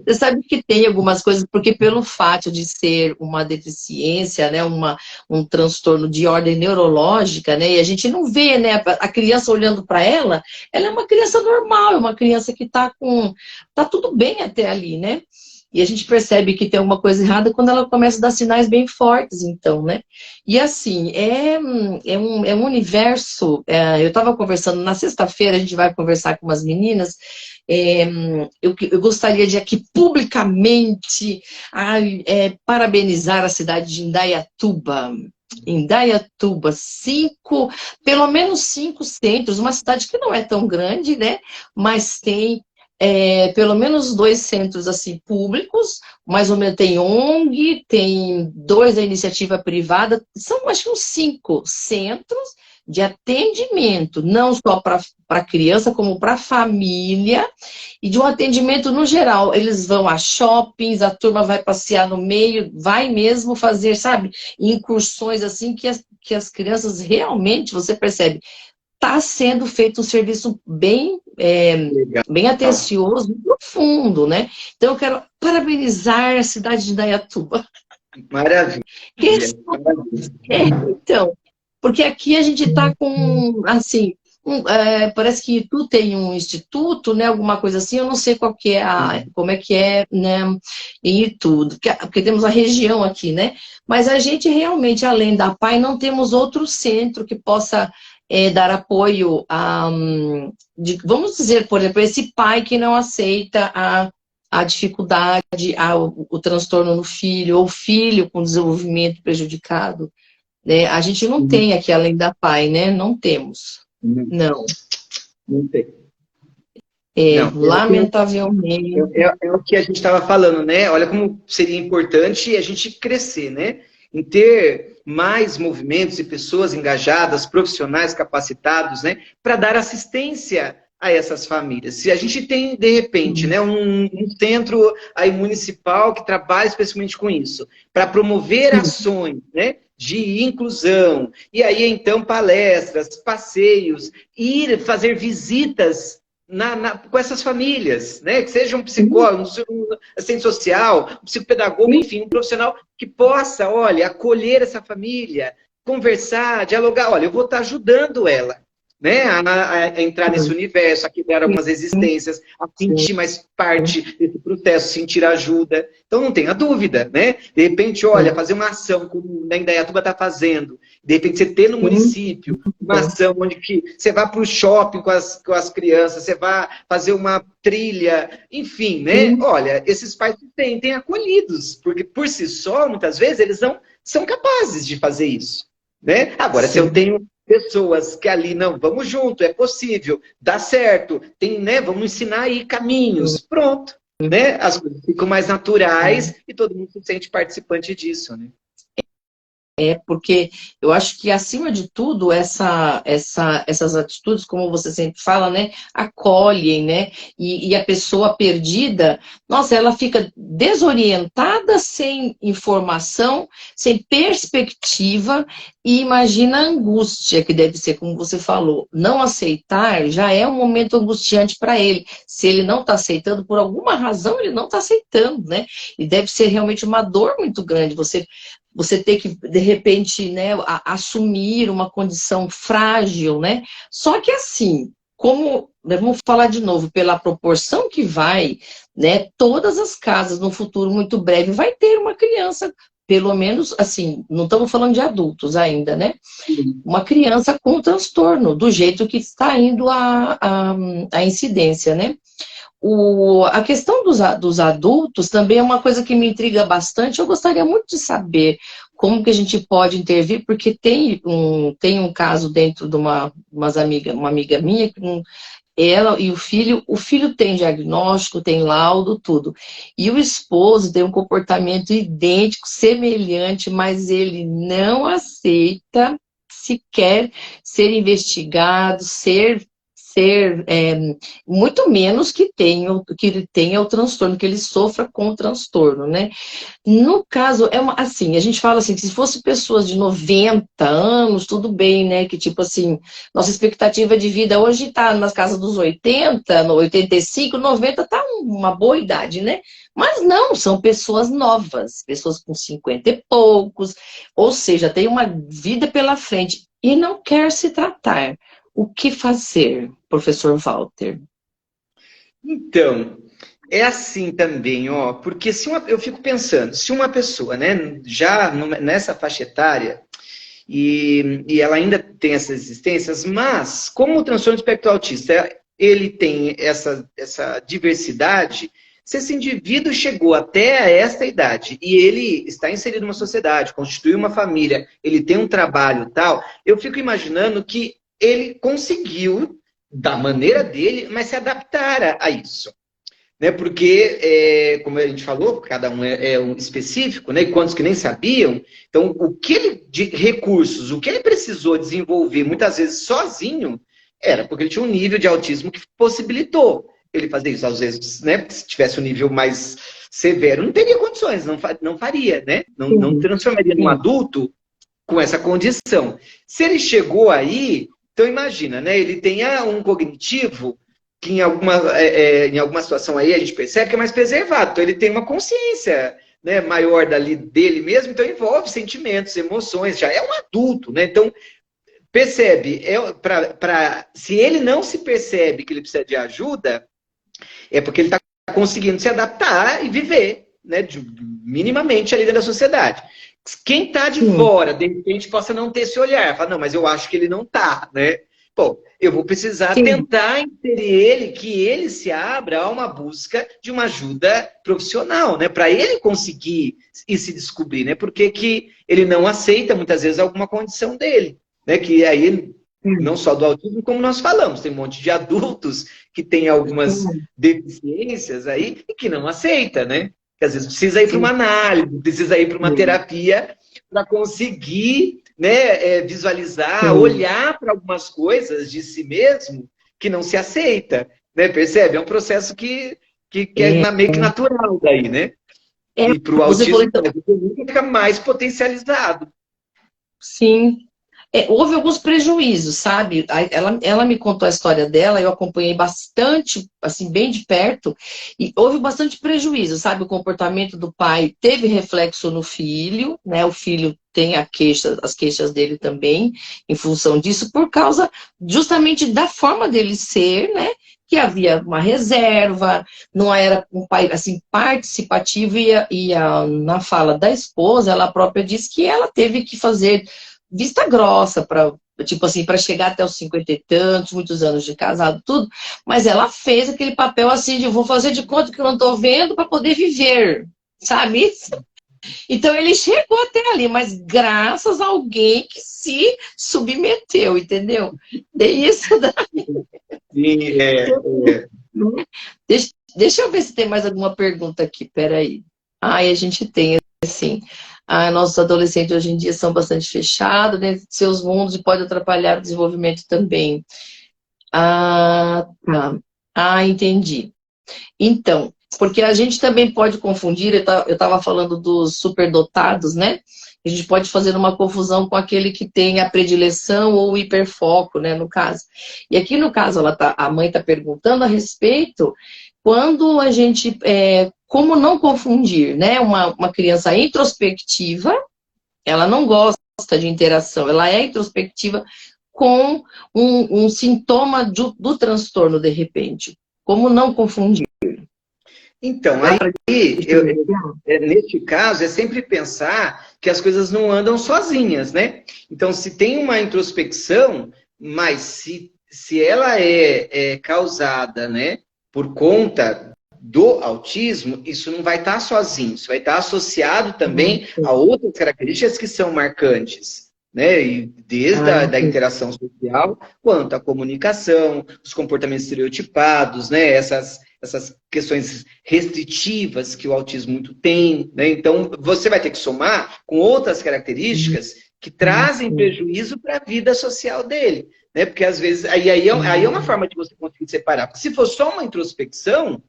você sabe que tem algumas coisas, porque pelo fato de ser uma deficiência, né, um transtorno de ordem neurológica, né, e a gente não vê, né, a criança olhando para ela é uma criança normal, é uma criança que tá tudo bem até ali, né, e a gente percebe que tem alguma coisa errada quando ela começa a dar sinais bem fortes, então, né, e assim, é um universo, eu estava conversando, na sexta-feira a gente vai conversar com umas meninas. Eu gostaria de aqui publicamente parabenizar a cidade de Indaiatuba. Pelo menos 5 centros, uma cidade que não é tão grande, né? Mas tem pelo menos 2 centros assim, públicos, mais ou menos tem ONG, tem 2 da iniciativa privada, são acho que uns 5 centros de atendimento, não só para criança, como para família, e de um atendimento no geral. Eles vão a shoppings, a turma vai passear no meio, vai mesmo fazer, sabe, incursões assim que as crianças realmente, você percebe, está sendo feito um serviço bem atencioso, profundo, né? Então eu quero parabenizar a cidade de Indaiatuba. Maravilha. Então, porque aqui a gente está com, assim, parece que tu tem um instituto, né, alguma coisa assim, eu não sei qual que é como é que é, né, em Itu, porque temos a região aqui, né, mas a gente realmente, além da PAI, não temos outro centro que possa dar apoio vamos dizer, por exemplo, esse pai que não aceita a dificuldade, o transtorno no filho, ou filho com desenvolvimento prejudicado. Né? A gente não tem aqui, além da PAI, né? Não temos. Não. Não tem. Lamentavelmente. É o que a gente estava falando, né? Olha como seria importante a gente crescer, né? Em ter mais movimentos e pessoas engajadas, profissionais capacitados, né? Para dar assistência a essas famílias. Se a gente tem, de repente, né, um centro aí municipal que trabalha especificamente com isso, para promover ações, né, de inclusão, e aí então palestras, passeios, ir fazer visitas com essas famílias, né? Que seja um psicólogo, um assistente social, um psicopedagogo, enfim, um profissional que possa, olha, acolher essa família, conversar, dialogar. Olha, eu vou estar ajudando ela, né? A entrar nesse universo, a quebrar algumas resistências, a sentir mais parte desse processo, sentir ajuda. Então, não tenha dúvida, né? De repente, olha, fazer uma ação, como a Indaiatuba está fazendo, de repente você ter no município uma ação onde que você vai para o shopping com as crianças, você vai fazer uma trilha, enfim, né? Olha, esses pais se sentem acolhidos, porque por si só, muitas vezes, eles não são capazes de fazer isso, né? Agora, se eu tenho pessoas que ali, não, vamos junto, é possível, dá certo, tem, né? Vamos ensinar aí caminhos, pronto, né? As coisas ficam mais naturais e todo mundo se sente participante disso, né? Porque eu acho que, acima de tudo, essas atitudes, como você sempre fala, né, acolhem, né, e a pessoa perdida, nossa, ela fica desorientada, sem informação, sem perspectiva, e imagina a angústia que deve ser, como você falou. Não aceitar já é um momento angustiante para ele. Se ele não está aceitando, por alguma razão, ele não está aceitando, né, e deve ser realmente uma dor muito grande, você ter que, de repente, né, assumir uma condição frágil, né? Só que assim, como, vamos falar de novo, pela proporção que vai, né, todas as casas, no futuro muito breve, vai ter uma criança, pelo menos, assim, não estamos falando de adultos ainda, né? Uma criança com transtorno, do jeito que está indo a incidência, né? A questão dos adultos também é uma coisa que me intriga bastante. Eu gostaria muito de saber como que a gente pode intervir, porque tem um caso dentro de uma amiga minha, que ela e o filho tem diagnóstico, tem laudo, tudo. E o esposo tem um comportamento idêntico, semelhante, mas ele não aceita sequer ser investigado, muito menos que ele tenha o transtorno, que ele sofra com o transtorno, né? No caso, assim, a gente fala assim, que se fosse pessoas de 90 anos, tudo bem, né? Que tipo assim, nossa expectativa de vida hoje está nas casas dos 80, no 85, 90, tá uma boa idade, né? Mas não, são pessoas novas, pessoas com 50 e poucos, ou seja, tem uma vida pela frente e não quer se tratar. O que fazer, professor Walter? Então, é assim também, ó, porque eu fico pensando, se uma pessoa, né, já nessa faixa etária, e ela ainda tem essas existências, mas como o transtorno do espectro autista, ele tem essa diversidade, se esse indivíduo chegou até esta idade e ele está inserido numa sociedade, constituiu uma família, ele tem um trabalho e tal, eu fico imaginando que ele conseguiu, da maneira dele, mas se adaptar a isso. Né? Porque, como a gente falou, cada um é um específico, né? E quantos que nem sabiam. Então, de recursos, o que ele precisou desenvolver, muitas vezes sozinho, era porque ele tinha um nível de autismo que possibilitou ele fazer isso. Às vezes, né? Se tivesse um nível mais severo, não teria condições, não faria, né? Não transformaria num adulto com essa condição. Se ele chegou aí, então imagina, né? Ele tem um cognitivo que em alguma situação aí a gente percebe que é mais preservado. Então ele tem uma consciência, né, maior dele mesmo, então envolve sentimentos, emoções, já é um adulto, né? Então, percebe, se ele não se percebe que ele precisa de ajuda, é porque ele está conseguindo se adaptar e viver, né, minimamente ali dentro da sociedade. Quem está de fora, de repente, possa não ter esse olhar. Fala, não, mas eu acho que ele não está, né? Bom, eu vou precisar tentar inserir ele, que ele se abra a uma busca de uma ajuda profissional, né? Para ele conseguir e se descobrir, né? Porque que ele não aceita, muitas vezes, alguma condição dele, né? Que aí, não só do autismo, como nós falamos, tem um monte de adultos que têm algumas deficiências aí e que não aceita, né? Que às vezes precisa ir para uma análise, precisa ir para uma terapia para conseguir, né, visualizar, olhar para algumas coisas de si mesmo que não se aceita, né? Percebe? É um processo que é meio que natural daí, né? E para o autismo fica mais potencializado. Sim. houve alguns prejuízos, sabe? Ela me contou a história dela, eu acompanhei bastante, assim, bem de perto, e houve bastante prejuízo, sabe? O comportamento do pai teve reflexo no filho, né? O filho tem as queixas dele também, em função disso, por causa justamente da forma dele ser, né? Que havia uma reserva, não era um pai assim participativo, na fala da esposa, ela própria disse que ela teve que fazer vista grossa para, tipo assim, para chegar até os 50 e tantos, muitos anos de casado, tudo, mas ela fez aquele papel assim de vou fazer de conta que eu não estou vendo para poder viver, sabe isso? Então ele chegou até ali, mas graças a alguém que se submeteu, entendeu? De isso daí. Sim, Deixa eu ver se tem mais alguma pergunta aqui, peraí. Ai, a gente tem, assim. Ah, nossos adolescentes hoje em dia são bastante fechados dentro de seus mundos e pode atrapalhar o desenvolvimento também. Ah, tá. Ah, entendi. Então, porque a gente também pode confundir, eu estava falando dos superdotados, né? A gente pode fazer uma confusão com aquele que tem a predileção ou o hiperfoco, né, no caso. E aqui no caso, a mãe está perguntando a respeito quando a gente, como não confundir, né? Uma criança introspectiva, ela não gosta de interação, ela é introspectiva com um sintoma do transtorno, de repente. Como não confundir? Então, Dá aí, pra neste caso, é sempre pensar que as coisas não andam sozinhas, né? Então, se tem uma introspecção, mas se ela é causada, né, por conta do autismo, isso não vai estar sozinho, isso vai estar associado também a outras características que são marcantes, né? E desde da interação social, quanto à comunicação, os comportamentos estereotipados, né? Essas questões restritivas que o autismo muito tem, né? Então, você vai ter que somar com outras características que trazem prejuízo para a vida social dele, né? Porque às vezes, aí é uma forma de você conseguir separar. Porque se for só uma introspecção,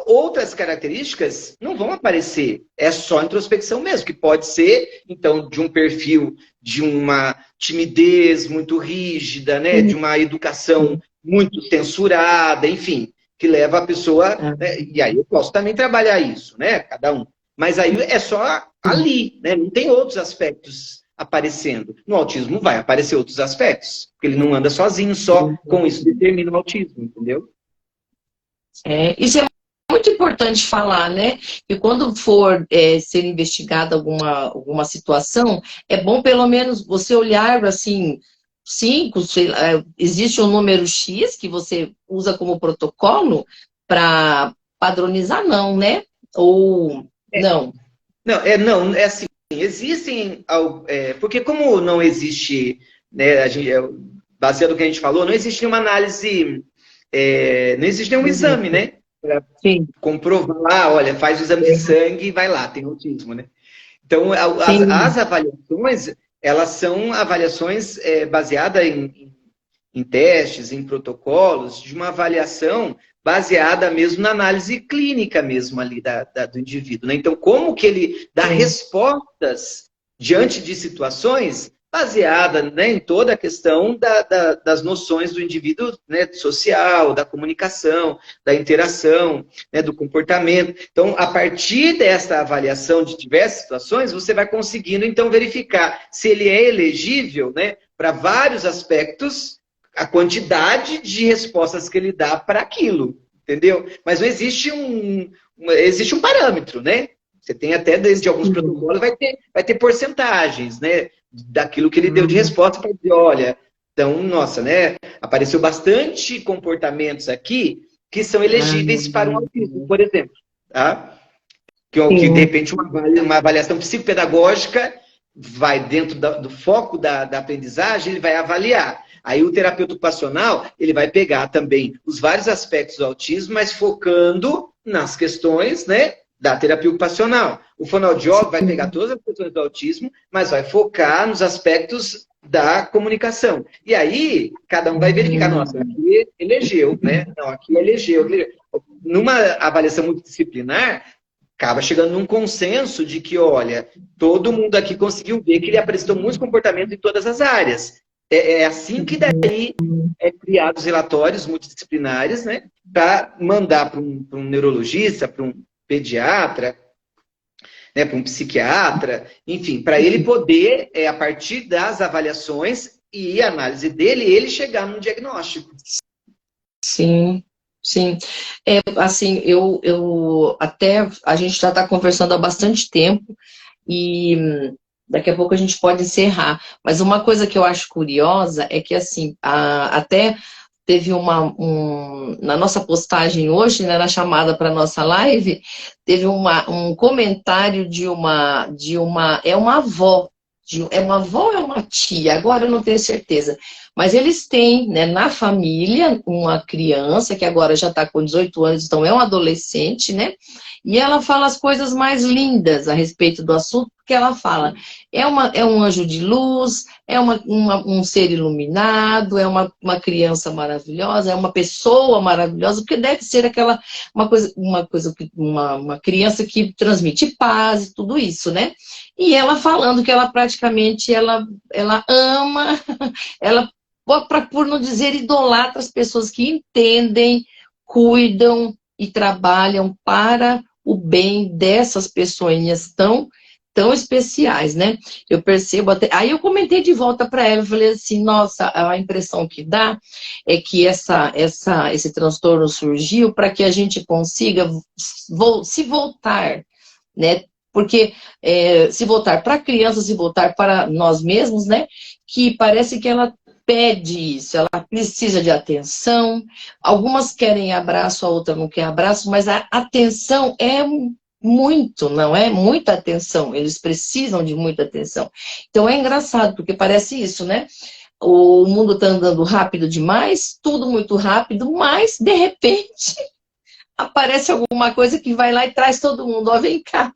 outras características não vão aparecer. É só introspecção mesmo, que pode ser, então, de um perfil de uma timidez muito rígida, né? De uma educação muito censurada, enfim, que leva a pessoa, né? E aí eu posso também trabalhar isso, né? Cada um. Mas aí é só ali, né? Não tem outros aspectos aparecendo. No autismo vai aparecer outros aspectos, porque ele não anda sozinho, só com isso determina o autismo, entendeu? Isso é muito importante falar, né? Que quando for ser investigada alguma situação, é bom pelo menos você olhar assim, cinco, sei lá, existe um número X que você usa como protocolo para padronizar, não, né? Ou não. Não, é assim, existem, porque como não existe, né, baseado no que a gente falou, não existe uma análise, não existe nenhum exame, né? Sim. Comprovar lá, olha, faz o exame de sangue e vai lá, tem autismo, né? Então, as avaliações, elas são avaliações baseadas em testes, em protocolos, de uma avaliação baseada mesmo na análise clínica mesmo ali do indivíduo, né? Então, como que ele dá respostas diante de situações baseada, né, em toda a questão das noções do indivíduo, né, social, da comunicação, da interação, né, do comportamento. Então, a partir dessa avaliação de diversas situações, você vai conseguindo, então, verificar se ele é elegível, né, para vários aspectos, a quantidade de respostas que ele dá para aquilo, entendeu? Mas não existe existe um parâmetro, né? Você tem até, desde alguns protocolos, vai ter porcentagens, né? Daquilo que ele deu de resposta para dizer, olha, então, nossa, né? Apareceu bastante comportamentos aqui que são elegíveis para um autismo, por exemplo, tá? Que de repente uma avaliação psicopedagógica vai dentro do foco da aprendizagem, ele vai avaliar. Aí o terapeuta ocupacional, ele vai pegar também os vários aspectos do autismo, mas focando nas questões, né, da terapia ocupacional. O fonoaudiólogo vai pegar todas as questões do autismo, mas vai focar nos aspectos da comunicação. E aí, cada um vai verificar, nossa, aqui elegeu, né? Não, aqui elegeu. Numa avaliação multidisciplinar, acaba chegando num consenso de que, olha, todo mundo aqui conseguiu ver que ele apresentou muitos comportamentos em todas as áreas. É assim que daí é criados relatórios multidisciplinares, né, para mandar para um neurologista, para um pediatra, né, para um psiquiatra, enfim, para ele poder, a partir das avaliações e análise dele, ele chegar num diagnóstico. Sim, sim. Assim, até a gente já está conversando há bastante tempo e daqui a pouco a gente pode encerrar. Mas uma coisa que eu acho curiosa é que, assim, até teve na nossa postagem hoje, né, na chamada para nossa live, teve um comentário é uma avó, é uma avó ou é uma tia? Agora eu não tenho certeza. Mas eles têm, né, na família, uma criança que agora já está com 18 anos, então é um adolescente, né? E ela fala as coisas mais lindas a respeito do assunto, porque ela fala, é um anjo de luz, é um ser iluminado, é uma criança maravilhosa, é uma pessoa maravilhosa, porque deve ser uma criança que transmite paz e tudo isso, né? E ela falando que ela praticamente, ela ama, ela, por não dizer idolatra as pessoas que entendem, cuidam e trabalham para o bem dessas pessoinhas tão especiais, né? Eu percebo até. Aí eu comentei de volta para ela, eu falei assim, nossa, a impressão que dá é que esse transtorno surgiu para que a gente consiga se voltar, né? Porque se voltar para a criança, se voltar para nós mesmos, né? Que parece que ela pede isso, ela precisa de atenção. Algumas querem abraço, a outra não quer abraço, mas a atenção é muito, não é? Muita atenção, eles precisam de muita atenção. Então é engraçado, porque parece isso, né? O mundo está andando rápido demais, tudo muito rápido, mas de repente aparece alguma coisa que vai lá e traz todo mundo, ó, vem cá.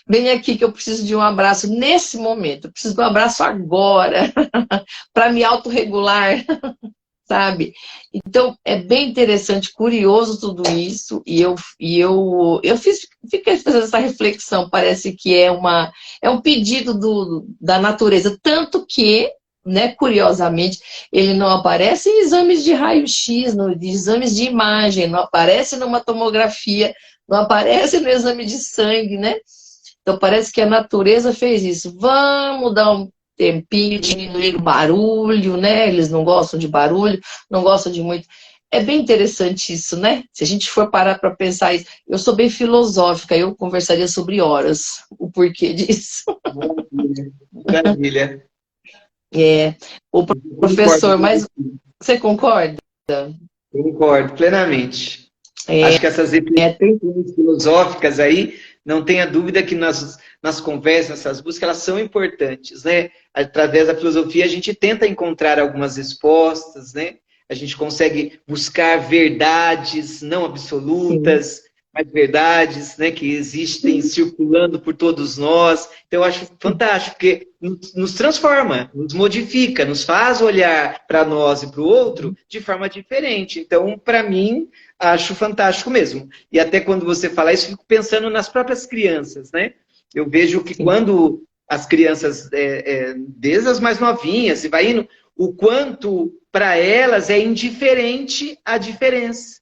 Vem aqui que eu preciso de um abraço nesse momento, eu preciso de um abraço agora, para me autorregular, sabe? Então, é bem interessante, curioso tudo isso, e fiquei fazendo essa reflexão, parece que é um pedido da natureza, tanto que, né, curiosamente, ele não aparece em exames de raio-x, de exames de imagem, não aparece numa tomografia, não aparece no exame de sangue, né? Então parece que a natureza fez isso. Vamos dar um tempinho, diminuir o barulho, né? Eles não gostam de barulho, não gostam de muito. É bem interessante isso, né? Se a gente for parar para pensar isso. Eu sou bem filosófica, eu conversaria sobre horas o porquê disso. Maravilha. Maravilha. O professor, mas você concorda? Concordo plenamente. Acho que essas reflexões filosóficas aí, não tenha dúvida que nas conversas, essas buscas, elas são importantes, né? Através da filosofia, a gente tenta encontrar algumas respostas, né? A gente consegue buscar verdades não absolutas, mas verdades, né, que existem circulando por todos nós. Então, eu acho fantástico, porque nos transforma, nos modifica, nos faz olhar para nós e para o outro de forma diferente. Então, para mim, acho fantástico mesmo. E até quando você fala isso, fico pensando nas próprias crianças, né? Eu vejo que quando as crianças, desde as mais novinhas, e vai indo, o quanto para elas é indiferente a diferença.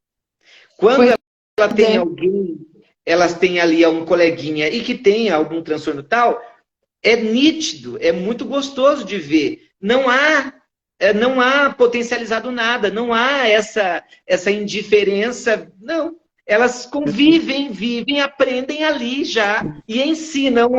Quando ela tem alguém, elas têm ali um coleguinha e que tem algum transtorno tal, é nítido, é muito gostoso de ver. Não há potencializado nada, não há essa indiferença, não. Elas convivem, vivem, aprendem ali já e ensinam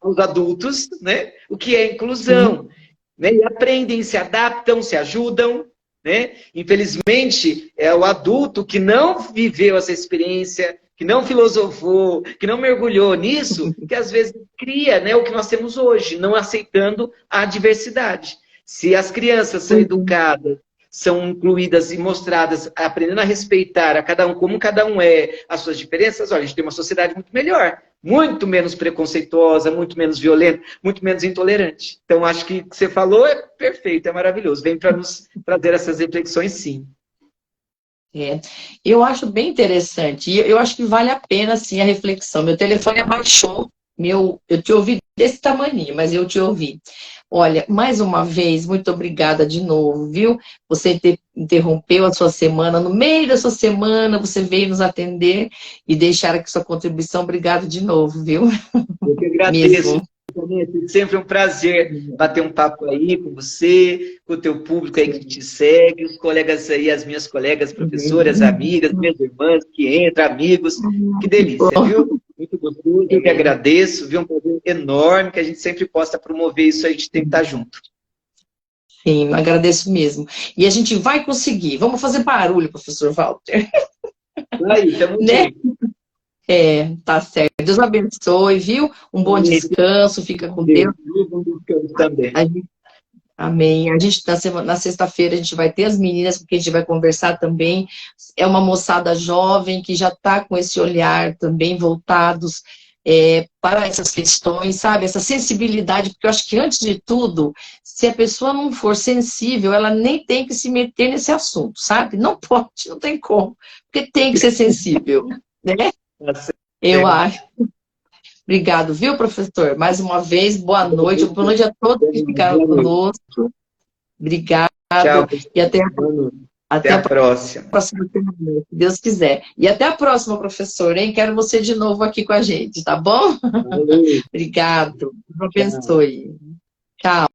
aos adultos, né, o que é inclusão. Né, e aprendem, se adaptam, se ajudam. Né? Infelizmente, é o adulto que não viveu essa experiência, que não filosofou, que não mergulhou nisso, que às vezes cria, né, o que nós temos hoje, não aceitando a diversidade. Se as crianças são educadas, são incluídas e mostradas, aprendendo a respeitar a cada um, como cada um é, as suas diferenças, olha, a gente tem uma sociedade muito melhor, muito menos preconceituosa, muito menos violenta, muito menos intolerante. Então, acho que o que você falou é perfeito, é maravilhoso. Vem para nos trazer essas reflexões, sim. É, eu acho bem interessante, e eu acho que vale a pena, sim, a reflexão. Meu telefone abaixou, eu te ouvi desse tamaninho, mas eu te ouvi. Olha, mais uma vez, muito obrigada de novo, viu? Você interrompeu a sua semana, no meio da sua semana, você veio nos atender e deixar aqui sua contribuição. Obrigado de novo, viu? Eu que agradeço. Mesmo. É sempre um prazer bater um papo aí com você, com o teu público aí que te segue, os colegas aí, as minhas colegas, professoras, amigas, minhas irmãs que entram, amigos. Que delícia, viu? Muito gostoso, eu que agradeço, viu? Um prazer enorme que a gente sempre possa promover isso aí, a gente tem que estar junto. Sim, agradeço mesmo. E a gente vai conseguir. Vamos fazer barulho, professor Walter. Aí, estamos Né? juntos. Tá certo. Deus abençoe, viu? Um bom descanso, fica com Deus. Bom descanso também. Amém. A gente, na sexta-feira, a gente vai ter as meninas, porque a gente vai conversar também. É uma moçada jovem que já está com esse olhar também voltados para essas questões, sabe? Essa sensibilidade, porque eu acho que, antes de tudo, se a pessoa não for sensível, ela nem tem que se meter nesse assunto, sabe? Não pode, não tem como, porque tem que ser sensível, né? Eu acho. Obrigado, viu, professor? Mais uma vez, boa noite. Boa noite a todos que ficaram conosco. Obrigado. Tchau. E até a próxima. Próxima semana, se Deus quiser. E até a próxima, professor, hein? Quero você de novo aqui com a gente, tá bom? Obrigado. Deus abençoe. Tchau.